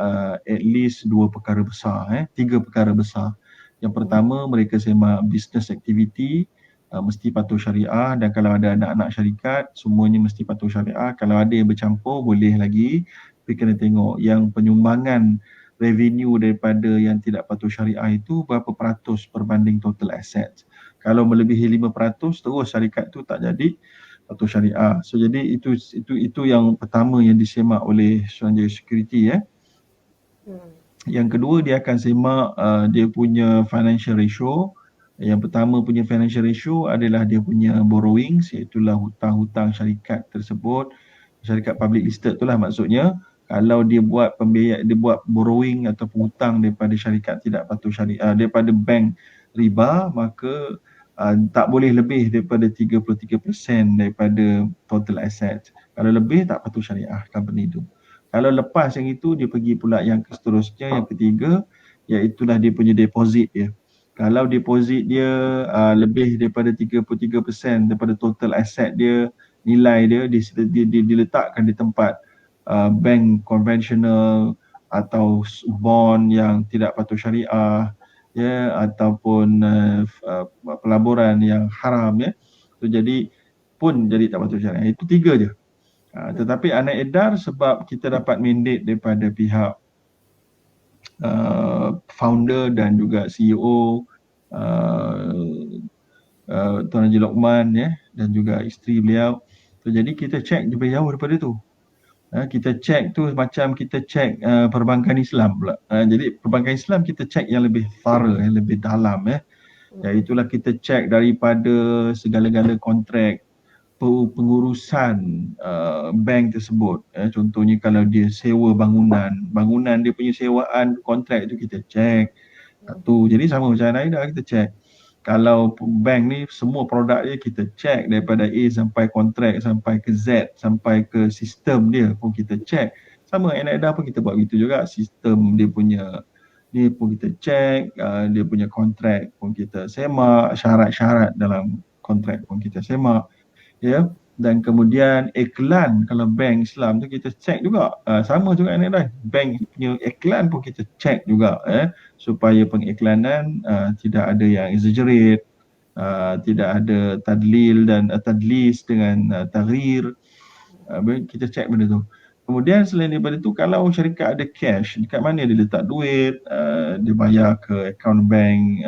at least 2 perkara besar, 3 perkara besar. Yang pertama, mereka semak business activity, mesti patuh syariah, dan kalau ada anak-anak syarikat, semuanya mesti patuh syariah. Kalau ada yang bercampur, boleh lagi. Tapi kena tengok yang penyumbangan revenue daripada yang tidak patuh syariah itu berapa peratus berbanding total assets. Kalau melebihi 5%, terus syarikat tu tak jadi patuh syariah. So, jadi itu yang pertama yang disemak oleh Suruhanjaya Security. Yang kedua, dia akan semak dia punya financial ratio. Yang pertama punya financial ratio adalah dia punya borrowings, iaitulah hutang-hutang syarikat tersebut. Syarikat public listed itulah maksudnya. Kalau dia buat borrowing ataupun hutang daripada syarikat tidak patuh syariah, daripada bank riba, maka tak boleh lebih daripada 33% daripada total asset. Kalau lebih, tak patuh syariah company itu. Kalau lepas yang itu, dia pergi pula yang seterusnya, yang ketiga, iaitulah dia punya deposit dia. Kalau deposit dia lebih daripada 33% daripada total asset dia, nilai dia diletakkan di tempat bank konvensional atau bond yang tidak patuh syariah, ya, ataupun pelaburan yang haram, ya. So, jadi pun jadi tak patuh syariah. Itu tiga je. Tetapi anak edar sebab kita dapat mandate daripada pihak founder dan juga CEO Tuan Haji Lokman, ya, dan juga isteri beliau. So, jadi kita cek lebih jauh daripada tu. Kita cek tu macam kita cek perbankan Islam pula. Jadi perbankan Islam kita cek yang lebih thorough, yang lebih dalam, ya. Iaitulah kita cek daripada segala-gala kontrak pengurusan bank tersebut. Contohnya kalau dia sewa bangunan dia punya sewaan kontrak itu kita cek. Satu. Jadi sama macam Anaida, kita cek. Kalau bank ni semua produk dia kita cek daripada A sampai kontrak sampai ke Z sampai ke sistem dia pun kita cek. Sama Anaida pun kita buat begitu juga. Sistem dia punya ni pun kita cek, dia punya kontrak pun kita semak, syarat-syarat dalam kontrak pun kita semak, ya. Dan kemudian iklan, kalau bank Islam tu kita cek juga, sama juga ni dah, bank punya iklan pun kita cek juga, supaya pengiklanan tidak ada yang exaggerate, tidak ada tadlil dan tadlis dengan taghir, kita cek benda tu. Kemudian selain daripada tu, kalau syarikat ada cash, dekat mana dia letak duit, dia bayar ke account bank,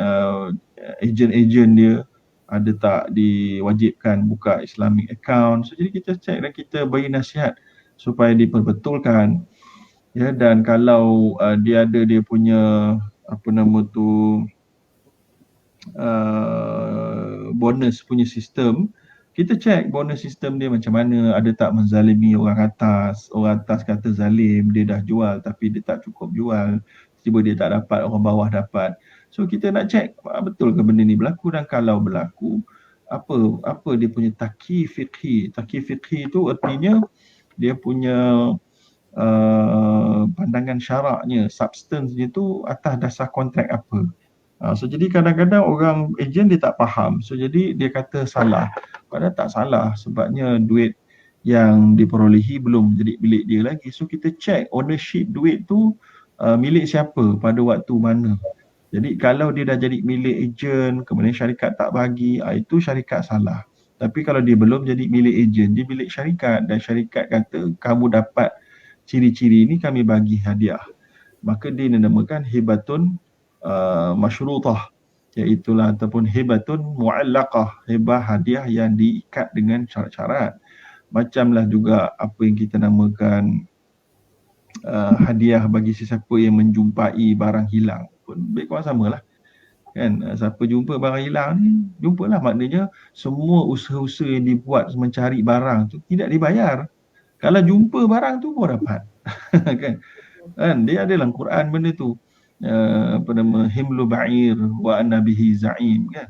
ejen-ejen dia ada tak diwajibkan buka Islamic account. So, jadi kita cek dan kita bagi nasihat supaya diperbetulkan, ya. Dan kalau dia ada dia punya bonus punya sistem, kita cek bonus sistem dia macam mana, ada tak menzalimi orang atas kata zalim, dia dah jual tapi dia tak cukup jual, tiba dia tak dapat, orang bawah dapat. So kita nak cek betul ke benda ni berlaku, dan kalau berlaku, apa dia punya taqi fiqhi. Taqi fiqhi tu artinya dia punya pandangan syaraknya, substance dia tu atas dasar kontrak apa. So jadi kadang-kadang orang ejen dia tak faham, so jadi dia kata salah, padahal tak salah, sebabnya duit yang diperolehi belum jadi milik dia lagi. So kita cek ownership duit tu milik siapa pada waktu mana. Jadi kalau dia dah jadi milik ejen, kemudian syarikat tak bagi, itu syarikat salah. Tapi kalau dia belum jadi milik ejen, dia milik syarikat, dan syarikat kata kamu dapat ciri-ciri ini kami bagi hadiah, maka dia dinamakan hibatun masyrutah, iaitulah ataupun hibatun mu'allaqah, hibah hadiah yang diikat dengan syarat-syarat. Macamlah juga apa yang kita namakan hadiah bagi sesiapa yang menjumpai barang hilang pun lebih kurang samalah, kan. Siapa jumpa barang hilang ni, jumpalah, maknanya semua usaha-usaha yang dibuat mencari barang tu tidak dibayar. Kalau jumpa barang tu pun dapat. kan dia ada dalam Quran benda tu, himlu ba'ir wa anna bihi za'im, kan.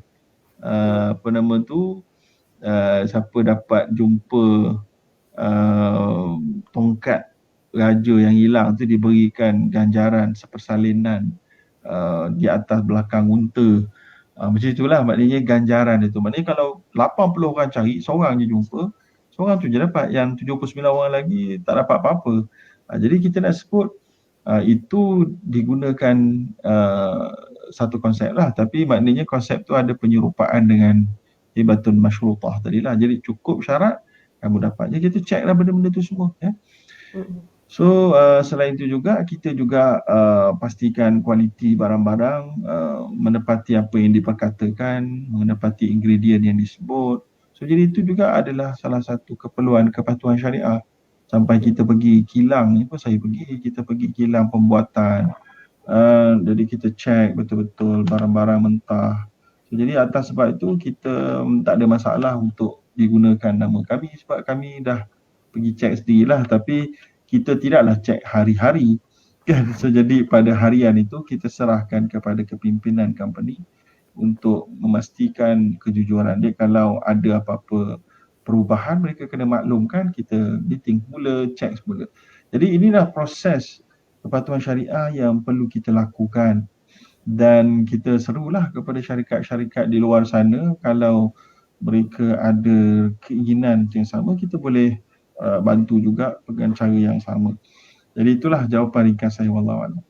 Siapa dapat jumpa tongkat raja yang hilang tu, diberikan ganjaran sepersalinan di atas belakang unta. Macam itulah maknanya ganjaran itu. Maknanya kalau 80 orang cari, seorang je jumpa, seorang tu je dapat, yang 79 orang lagi tak dapat apa-apa. Jadi kita nak sebut itu digunakan satu konsep lah, tapi maknanya konsep tu ada penyerupaan dengan hibatun masyrutah tadilah. Jadi cukup syarat, kamu dapat. Jadi kita check lah benda-benda tu semua, ya. So selain itu juga kita juga pastikan kualiti barang-barang, menepati apa yang diperkatakan, menepati ingredient yang disebut. So jadi itu juga adalah salah satu keperluan kepatuhan syariah. Sampai kita pergi kilang ni pun, kita pergi kilang pembuatan, jadi kita cek betul-betul barang-barang mentah. So, jadi atas sebab itu kita tak ada masalah untuk digunakan nama kami, sebab kami dah pergi cek sendirilah. Tapi kita tidaklah cek hari-hari, kan. So jadi pada harian itu kita serahkan kepada kepimpinan company untuk memastikan kejujuran dia. Kalau ada apa-apa perubahan, mereka kena maklumkan, kita meeting semula, cek semula. Jadi inilah proses kepatuhan syariah yang perlu kita lakukan dan kita serulah kepada syarikat-syarikat di luar sana, kalau mereka ada keinginan yang sama, kita boleh bantu juga dengan cara yang sama. Jadi itulah jawapan ringkas saya, wallahu a'lam.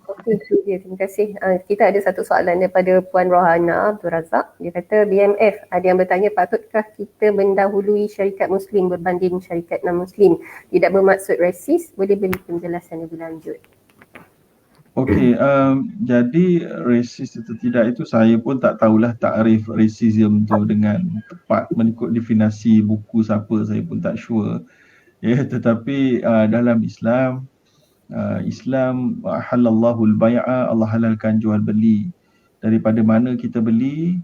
Okey, itu dia. Terima kasih. Kita ada satu soalan daripada Puan Rohana Abdul Razak. Dia kata BMF, ada yang bertanya patutkah kita mendahului syarikat Muslim berbanding syarikat non-Muslim? Tidak bermaksud resis, boleh beri penjelasan lebih lanjut. Okey, jadi resis atau tidak itu saya pun tak tahulah takrif racism tu dengan tepat mengikut definisi buku siapa, saya pun tak sure. Ya, tetapi dalam Islam, Islam halallahu al-bai'a, Allah halalkan jual beli. Daripada mana kita beli,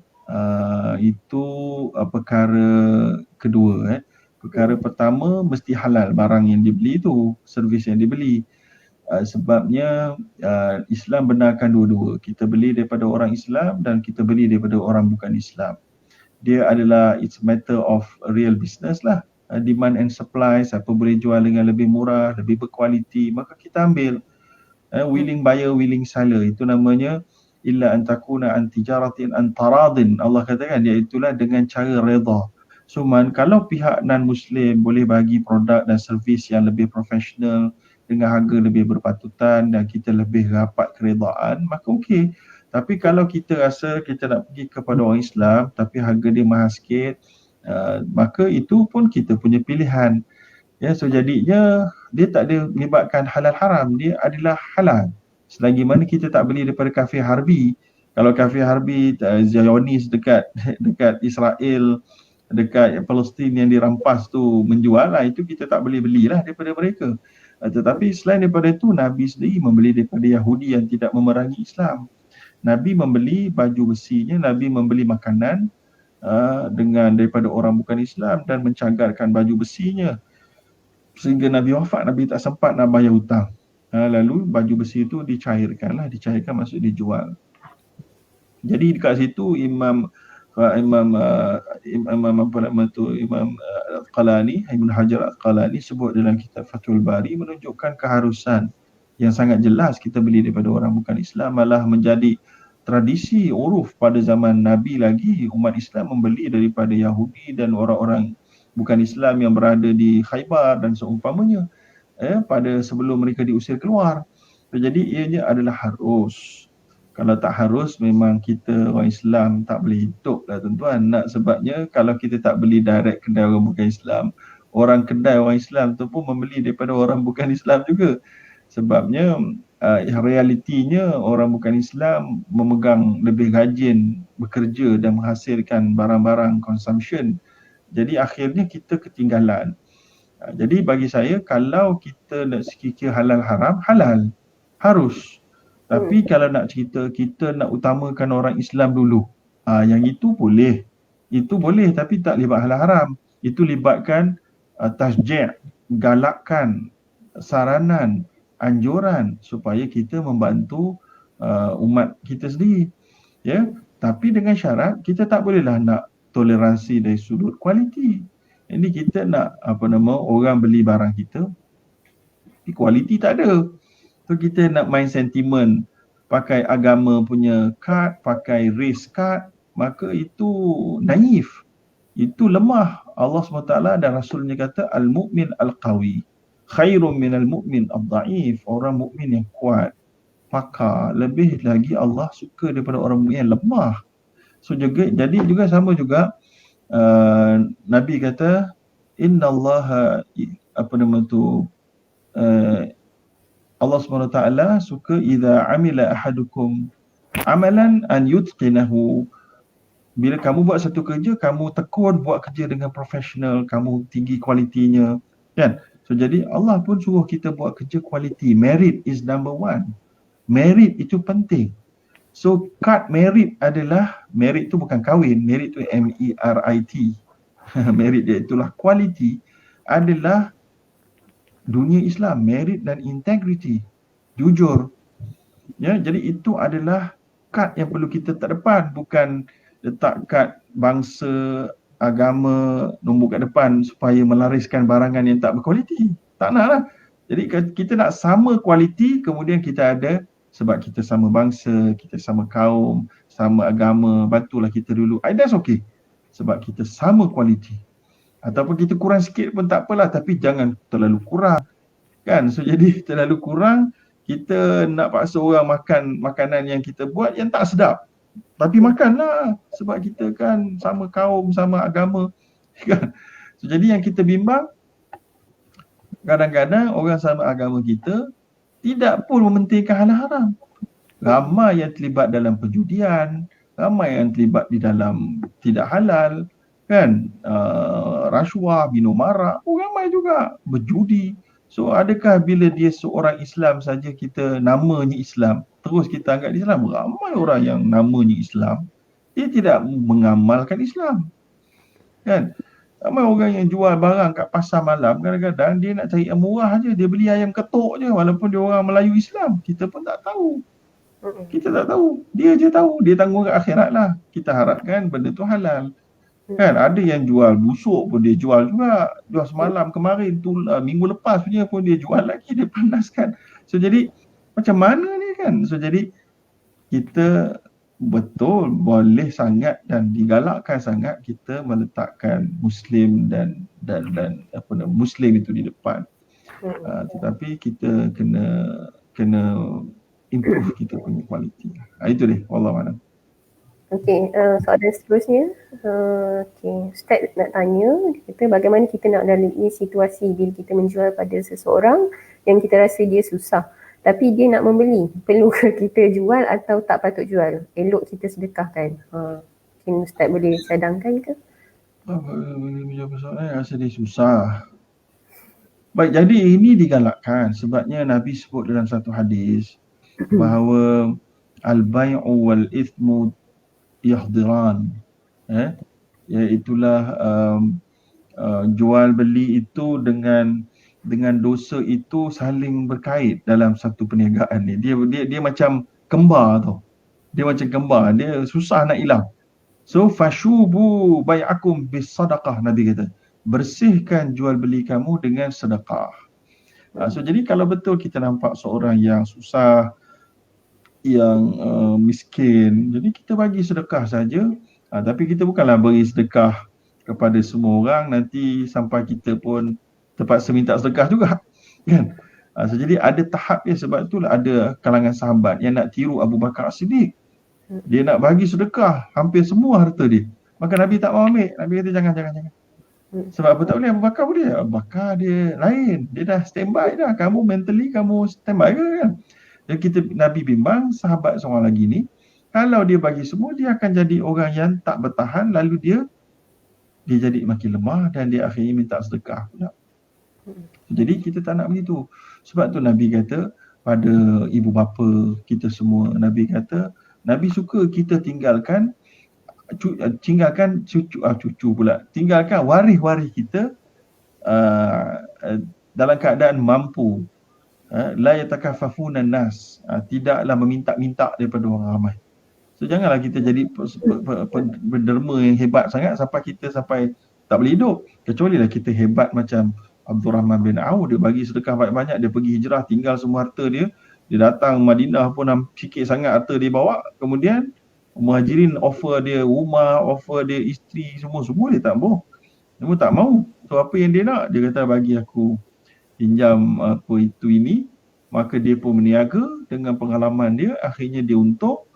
itu perkara kedua. Perkara pertama, mesti halal barang yang dibeli itu, servis yang dibeli. Sebabnya Islam benarkan dua-dua. Kita beli daripada orang Islam dan kita beli daripada orang bukan Islam. Dia adalah, it's matter of real business lah. Demand and supply, siapa boleh jual dengan lebih murah, lebih berkualiti, maka kita ambil. Willing buyer, willing seller, itu namanya illa an takuna an tijaratin an taradin. Allah katakan, iaitulah dengan cara redha. So kalau pihak non-Muslim boleh bagi produk dan servis yang lebih profesional dengan harga lebih berpatutan dan kita lebih dapat keredaan, maka okey. Tapi kalau kita rasa kita nak pergi kepada orang Islam tapi harga dia mahal sikit, maka itu pun kita punya pilihan. Ya, so jadinya dia tak ada melibatkan halal haram, dia adalah halal. Selagi mana kita tak beli daripada kafir harbi. Kalau kafir harbi Zionis dekat dekat Israel, dekat Palestin yang dirampas tu menjual lah, itu kita tak boleh belilah daripada mereka. Tetapi selain daripada itu, Nabi sendiri membeli daripada Yahudi yang tidak memerangi Islam. Nabi membeli baju besinya, Nabi membeli makanan dengan daripada orang bukan Islam dan mencagarkan baju besinya. Sehingga Nabi wafat, Nabi tak sempat nak bayar hutang. Lalu baju besi itu dicairkan maksud dijual. Jadi dekat situ Imam Al-Qalani, Ibn Hajar Al-Qalani sebut dalam kitab Fathul Bari, menunjukkan keharusan yang sangat jelas kita beli daripada orang bukan Islam. Malah menjadi tradisi uruf pada zaman Nabi lagi, umat Islam membeli daripada Yahudi dan orang-orang bukan Islam yang berada di Khaybar dan seumpamanya, pada sebelum mereka diusir keluar. Jadi ianya adalah harus. Kalau tak harus, memang kita orang Islam tak boleh hidup lah tuan-tuan. Sebabnya kalau kita tak beli direct kedai orang bukan Islam, orang kedai orang Islam tu pun membeli daripada orang bukan Islam juga. Sebabnya realitinya orang bukan Islam memegang lebih rajin bekerja dan menghasilkan barang-barang consumption. Jadi akhirnya kita ketinggalan. Jadi bagi saya, kalau kita nak kira halal haram, halal, harus. Tapi kalau nak cerita kita nak utamakan orang Islam dulu, yang itu boleh. Itu boleh, tapi tak libat halal haram. Itu libatkan tasjid, galakkan, saranan, anjuran supaya kita membantu umat kita sendiri. Ya, tapi dengan syarat kita tak bolehlah nak toleransi dari sudut kualiti. Ini kita nak orang beli barang kita, tapi kualiti tak ada. So kita nak main sentimen, pakai agama punya kad, pakai race card, maka itu naif. Itu lemah. Allah SWT dan Rasulnya kata al-mu'min al-qawi khairum minal mu'min al-da'if. Orang mukmin yang kuat, pakar, lebih lagi Allah suka daripada orang mukmin yang lemah. So juga, jadi juga sama juga Nabi kata innallaha Allah SWT suka idza amila ahadukum amalan an yutqinahu. Bila kamu buat satu kerja, kamu tekun buat kerja dengan profesional, kamu tinggi kualitinya, kan? So jadi Allah pun suruh kita buat kerja kualiti. Merit is number one. Merit itu penting. So kad merit adalah, merit itu bukan kahwin, merit itu MERIT. Merit dia itulah kualiti, adalah dunia Islam, merit dan integrity, jujur. Ya, jadi itu adalah kad yang perlu kita tak depan, bukan letak kad bangsa, agama nombor kat depan supaya melariskan barangan yang tak berkualiti. Tak nak lah. Jadi kita nak sama kualiti, kemudian kita ada sebab kita sama bangsa, kita sama kaum, sama agama, bantulah kita dulu. That's okay. Sebab kita sama kualiti. Ataupun kita kurang sikit pun tak apalah, tapi jangan terlalu kurang. Kan? So jadi terlalu kurang, kita nak paksa orang makan makanan yang kita buat yang tak sedap. Tapi makanlah sebab kita kan sama kaum, sama agama. Kan? So jadi yang kita bimbang, kadang-kadang orang sama agama kita tidak pun mementingkan halal haram. Ramai yang terlibat dalam perjudian, ramai yang terlibat di dalam tidak halal, kan, rasuah, minum arak, ramai juga berjudi. So adakah bila dia seorang Islam saja kita namanya Islam, terus kita anggap Islam? Ramai orang yang namanya Islam, dia tidak mengamalkan Islam, kan. Ramai orang yang jual barang kat pasar malam, kadang-kadang dia nak cari yang murah je, dia beli ayam ketuk je walaupun dia orang Melayu Islam, kita pun tak tahu. Kita tak tahu, dia je tahu, dia tanggung kat akhirat lah. Kita harapkan benda tu halal. Kan ada yang jual busuk pun dia jual juga. Jual semalam kemarin tu, minggu lepas punya pun dia jual lagi, dia panaskan. So jadi macam mana ni kan? So jadi kita betul boleh sangat dan digalakkan sangat kita meletakkan Muslim dan apa nama Muslim itu di depan. Tetapi kita kena improve kita punya kualiti. Itu deh, wallahualam. Okey, soalan seterusnya. Okey, Ustaz nak tanya, kita bagaimana kita nak lalui situasi bila kita menjual pada seseorang yang kita rasa dia susah, tapi dia nak membeli. Perlu ke kita jual atau tak patut jual? Elok kita sedekahkan. Mungkin Ustaz boleh cadangkan ke? Boleh menjawab soalan, rasa dia susah. Baik, jadi ini digalakkan sebabnya Nabi sebut dalam satu hadis bahawa al-bai'u wal ithmu yahdiran, iaitulah jual beli itu dengan dosa itu saling berkait dalam satu perniagaan ni. Dia macam kembar tau. Dia macam kembar, dia susah nak hilang. So fashubu bai'akum bis sadaqah, Nabi kata. Bersihkan jual beli kamu dengan sedekah. So jadi kalau betul kita nampak seorang yang susah, yang miskin, jadi kita bagi sedekah saja. Tapi kita bukanlah beri sedekah kepada semua orang, nanti sampai kita pun terpaksa minta sedekah juga, kan. So jadi ada tahapnya, sebab itulah ada kalangan sahabat yang nak tiru Abu Bakar As-Siddiq. Dia nak bagi sedekah hampir semua harta dia. Maka Nabi tak mau ambil. Nabi kata jangan. Sebab apa tak boleh? Abu Bakar boleh. Abu Bakar dia lain. Dia dah standby dah. Kamu mentally kamu standby ke kan? Dan Nabi bimbang sahabat seorang lagi ni, kalau dia bagi semua, dia akan jadi orang yang tak bertahan, lalu dia jadi makin lemah dan dia akhirnya minta sedekah pula. Jadi kita tak nak begitu. Sebab tu Nabi kata pada ibu bapa kita semua, Nabi kata Nabi suka kita tinggalkan cucu pula, tinggalkan waris-waris kita dalam keadaan mampu. La yatakaffafuna nas, tidaklah meminta-minta daripada orang ramai. So janganlah kita jadi penderma yang hebat sangat sampai tak boleh hidup. Kecuali lah kita hebat macam Abdul Rahman bin Auf, dia bagi sedekah banyak-banyak, dia pergi hijrah, tinggal semua harta dia. Dia datang Madinah pun sikit sangat harta dia bawa. Kemudian Muhajirin offer dia rumah, offer dia isteri, semua dia tak mau. Semua tak mau. So apa yang dia nak? Dia kata bagi aku pinjam apa itu ini. Maka dia pun meniaga dengan pengalaman dia, akhirnya dia untung.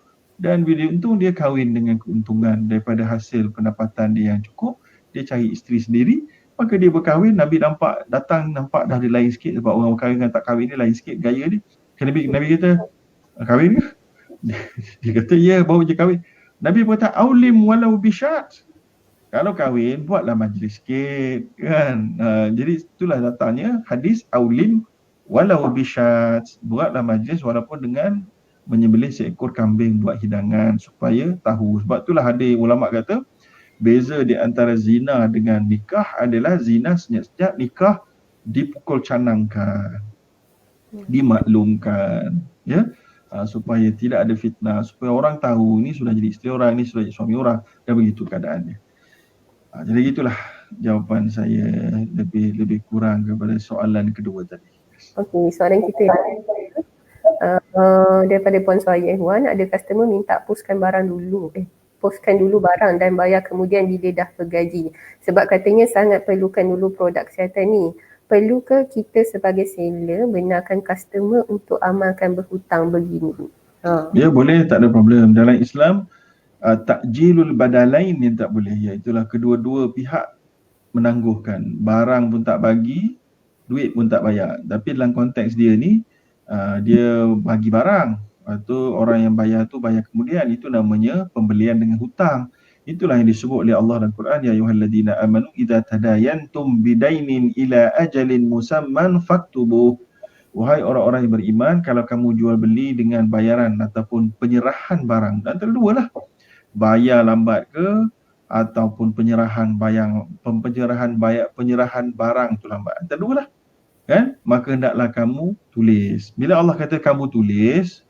Dan bila dia untung, dia kahwin dengan keuntungan daripada hasil pendapatan dia yang cukup. Dia cari isteri sendiri. Maka dia berkahwin, Nabi nampak dah dia lain sikit. Sebab orang berkahwin dengan tak kahwin ni lain sikit gaya dia. Nabi kata, kahwin ke? Dia kata, ya, baru je kahwin. Nabi berkata, aulim walau bisyat. Kalau kahwin, buatlah majlis sikit, kan. Jadi itulah datangnya hadis aulim walau bisyat. Buatlah majlis walaupun dengan menyembelih seekor kambing buat hidangan supaya tahu. Sebab itulah ada ulama kata, beza di antara zina dengan nikah adalah zina senyap-senyap, nikah dipukul canangkan, dimaklumkan, ya, supaya tidak ada fitnah, supaya orang tahu ni sudah jadi isteri orang, ni sudah jadi suami orang, dan begitu keadaannya. Jadi itulah jawapan saya lebih kurang kepada soalan kedua tadi. Okey, soalan kita Daripada Puan Suhaili Wan, ada customer minta postkan dulu barang dan bayar kemudian bila dah bergaji. Sebab katanya sangat perlukan dulu produk kesihatan ni. Perlukah kita sebagai seller benarkan customer untuk amalkan berhutang begini? Ya boleh, tak ada problem. Dalam Islam, takjilul badalain yang tak boleh, iaitulah kedua-dua pihak menangguhkan. Barang pun tak bagi, duit pun tak bayar. Tapi dalam konteks dia ni, dia bagi barang. Lepas tu orang yang bayar tu bayar kemudian. Itu namanya pembelian dengan hutang. Itulah yang disebut oleh Allah dalam Quran, ya ayyuhalladzina amanu idza tadayantum bidainin ila ajalin musamman faktubuh. Wahai orang-orang yang beriman, kalau kamu jual beli dengan bayaran ataupun penyerahan barang, antara dua lah, bayar lambat ke ataupun penyerahan barang tu lambat, antara dua lah, kan? Maka hendaklah kamu tulis. Bila Allah kata kamu tulis,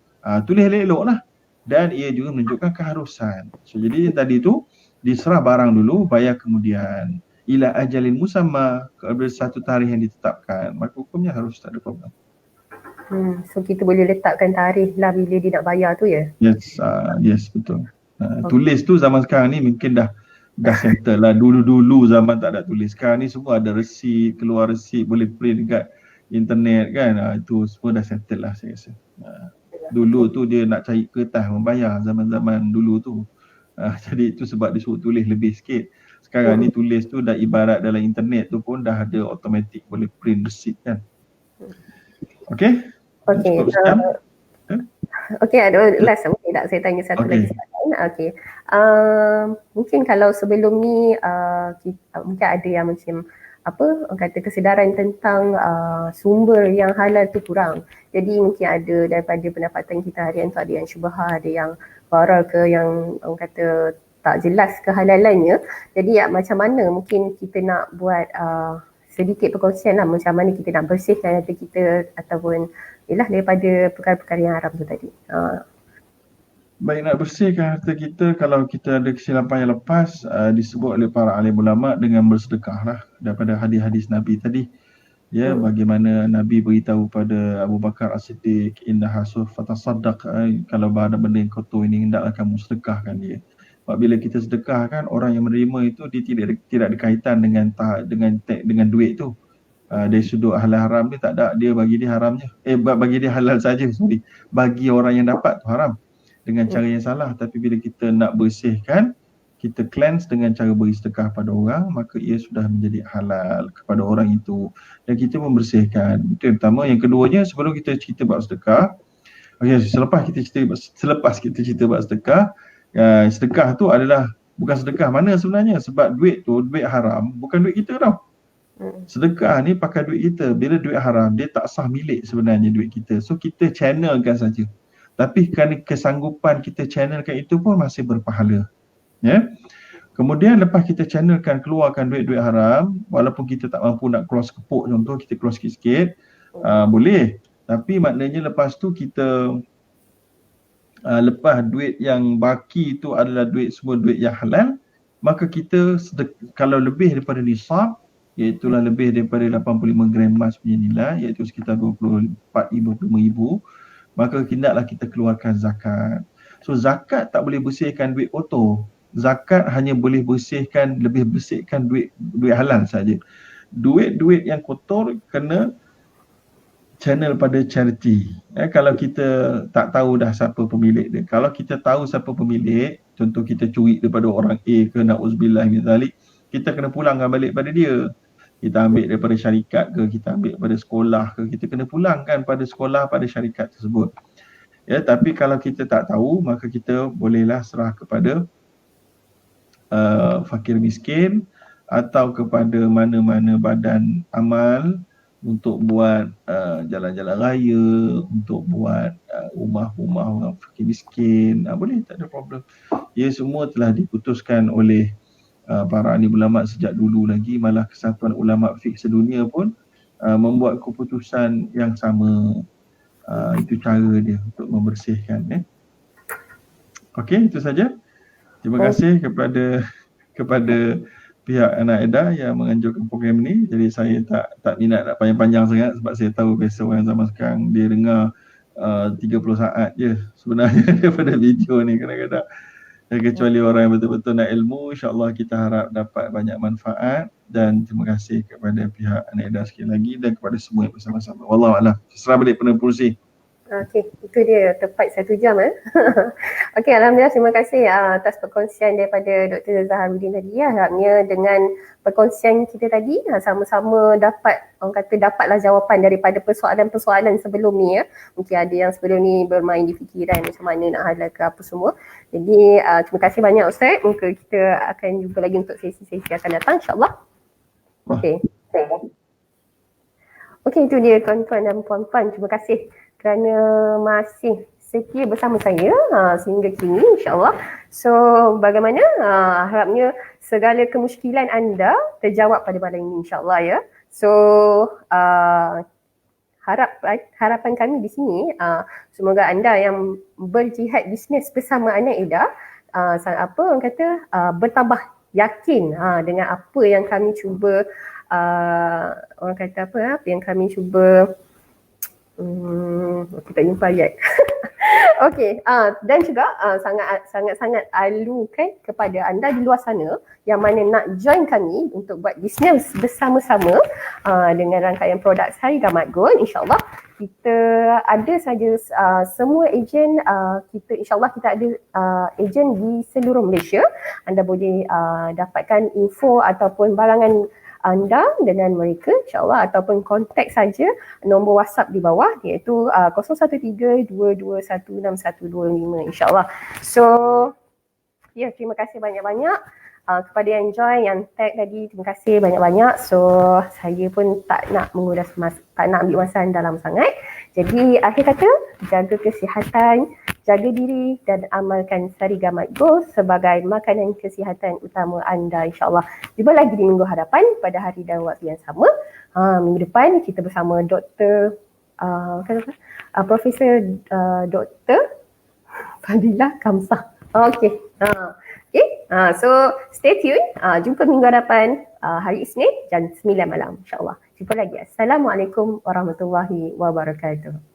tulis elok-elok lah, dan ia juga menunjukkan keharusan. So jadi yang tadi tu diserah barang dulu, bayar kemudian. Ila ajalin musamma, kepada satu tarikh yang ditetapkan, maka hukumnya harus, tak ada problem. So kita boleh letakkan tarikh lah bila dia nak bayar tu ya? Yes, betul. Tulis tu zaman sekarang ni mungkin dah settle lah. Dulu zaman tak ada tulis. Sekarang ni semua ada resit, keluar resit, boleh print dekat internet kan. Itu semua dah settle lah saya rasa. Dulu tu dia nak cari kertas membayar zaman-zaman dulu tu. Jadi itu sebab dia suruh tulis lebih sikit. Sekarang ni tulis tu dah ibarat dalam internet tu pun dah ada automatic boleh print resit kan. Okay? Okay, ada last mungkin tak saya tanya satu lagi soalan. Okay. Mungkin kalau sebelum ni mungkin ada yang macam kata kesedaran tentang sumber yang halal tu kurang. Jadi mungkin ada daripada pendapatan kita harian tu ada yang syubhah, ada yang baral ke yang kata tak jelas kehalalannya. Jadi macam mana mungkin kita nak buat sedikit perkongsian lah macam mana kita nak bersihkan hati kita ataupun daripada perkara-perkara yang haram tu tadi. Baik, nak bersihkan harta kita, kalau kita ada kesilapan yang lepas, disebut oleh para alim ulama dengan bersedekah lah, daripada hadis-hadis Nabi tadi. Ya, bagaimana Nabi beritahu pada Abu Bakar As-Siddiq, innaha fatasaddaq, kalau ada benda yang kotor ini hendaklah kamu sedekahkan dia. Sebab bila kita sedekahkan, orang yang menerima itu dia tidak ada kaitan dengan duit tu. Dari sudut halal haram dia tak ada, dia bagi dia haramnya. Bagi dia halal saja, bagi orang yang dapat tu haram dengan cara yang salah. Tapi bila kita nak bersihkan, kita cleanse dengan cara beri sedekah pada orang, maka ia sudah menjadi halal kepada orang itu dan kita membersihkan. Itu yang pertama. Yang keduanya, sebelum kita cerita bab sedekah, selepas kita cerita bab sedekah, sedekah tu adalah bukan sedekah mana sebenarnya, sebab duit tu, duit haram bukan duit kita tau. Sedekah ni pakai duit kita. Bila duit haram, dia tak sah milik sebenarnya duit kita. So kita channelkan saja. Tapi kerana kesanggupan kita channelkan itu pun masih berpahala. Ya. Kemudian lepas kita channelkan, keluarkan duit-duit haram, walaupun kita tak mampu nak keluar sekepuk contoh, kita keluar sikit-sikit, boleh. Tapi maknanya lepas tu kita lepas duit yang baki itu adalah semua duit yang halal, maka kita kalau lebih daripada nisab, iaitulah lebih daripada 85 gram emas punya nilai, iaitu sekitar 24,000-25,000, maka hendaklah kita keluarkan zakat. So zakat tak boleh bersihkan duit kotor. Zakat hanya boleh bersihkan duit halal saja. Duit-duit yang kotor kena channel pada charity. Kalau kita tak tahu dah siapa pemilik dia. Kalau kita tahu siapa pemilik, contoh kita curi daripada orang A ke, na'udzubillah min zalik, kita kena pulangkan balik pada dia. Kita ambil daripada syarikat ke, kita ambil daripada sekolah ke, kita kena pulangkan pada sekolah, pada syarikat tersebut. Ya, tapi kalau kita tak tahu, maka kita bolehlah serah kepada fakir miskin atau kepada mana-mana badan amal untuk buat jalan-jalan raya, untuk buat rumah-rumah orang fakir miskin. Boleh, tak ada problem. Ia semua telah diputuskan oleh para ahli ulama sejak dulu lagi. Malah Kesatuan Ulama Fiqh Sedunia pun membuat keputusan yang sama. Itu cara dia untuk membersihkan. Okey, itu saja. Terima kasih kepada pihak Anak Eda yang menganjurkan program ni. Jadi saya tak minat nak panjang-panjang sangat sebab saya tahu biasa orang zaman sekarang dia dengar 30 saat je sebenarnya daripada video ni kadang-kadang. Kecuali orang yang betul-betul nak ilmu, insyaAllah kita harap dapat banyak manfaat. Dan terima kasih kepada pihak Anak Edah sekali lagi dan kepada semua yang bersama-sama. Wallahualam. Serah balik penuh Polisi. Okey, itu dia tepat 1 jam Okey, alhamdulillah, terima kasih atas perkongsian daripada Dr. Zaharuddin tadi. Harapnya dengan perkongsian kita tadi sama-sama dapatlah jawapan daripada persoalan-persoalan sebelum ni Mungkin ada yang sebelum ni bermain di fikiran macam mana nak halal ke apa semua. Jadi terima kasih banyak Ustaz. Mungkin kita akan jumpa lagi untuk sesi-sesi akan datang insya-Allah. Okey. Okey, itu dia tuan-tuan dan puan-puan. Terima kasih kerana masih setia bersama saya sehingga kini insya-Allah. So bagaimana harapnya segala kemusykilan anda terjawab pada malam ini insya-Allah So harapan kami di sini semoga anda yang berjihad bisnes bersama Anak Edah bertambah yakin dengan apa yang kami cuba apa yang kami cuba kita jumpa ayat. Okey, dan juga sangat-sangat alukan kepada anda di luar sana yang mana nak join kami untuk buat bisnes bersama-sama dengan rangkaian produk Sari Gamat Gold. InsyaAllah kita ada saja semua ejen kita, insyaAllah kita ada ejen di seluruh Malaysia. Anda boleh dapatkan info ataupun barangan anda dengan mereka insyaAllah ataupun kontak saja nombor WhatsApp di bawah iaitu 0132216125 insyaAllah. So terima kasih banyak-banyak kepada yang join, yang tag tadi, terima kasih banyak-banyak. So saya pun tak nak menguras tak nak ambil masa anda dalam sangat. Jadi akhir kata, jaga kesihatan, jaga diri dan amalkan Sari Gamat Gold sebagai makanan kesihatan utama anda insyaAllah. Jumpa lagi di minggu hadapan pada hari dan waktu yang sama. Minggu depan kita bersama Dr. Profesor Dr. Fadilah Kamsah. Okay. So stay tune. Jumpa minggu hadapan hari Isnin jam 9 malam insyaAllah. Jumpa lagi. Assalamualaikum warahmatullahi wabarakatuh.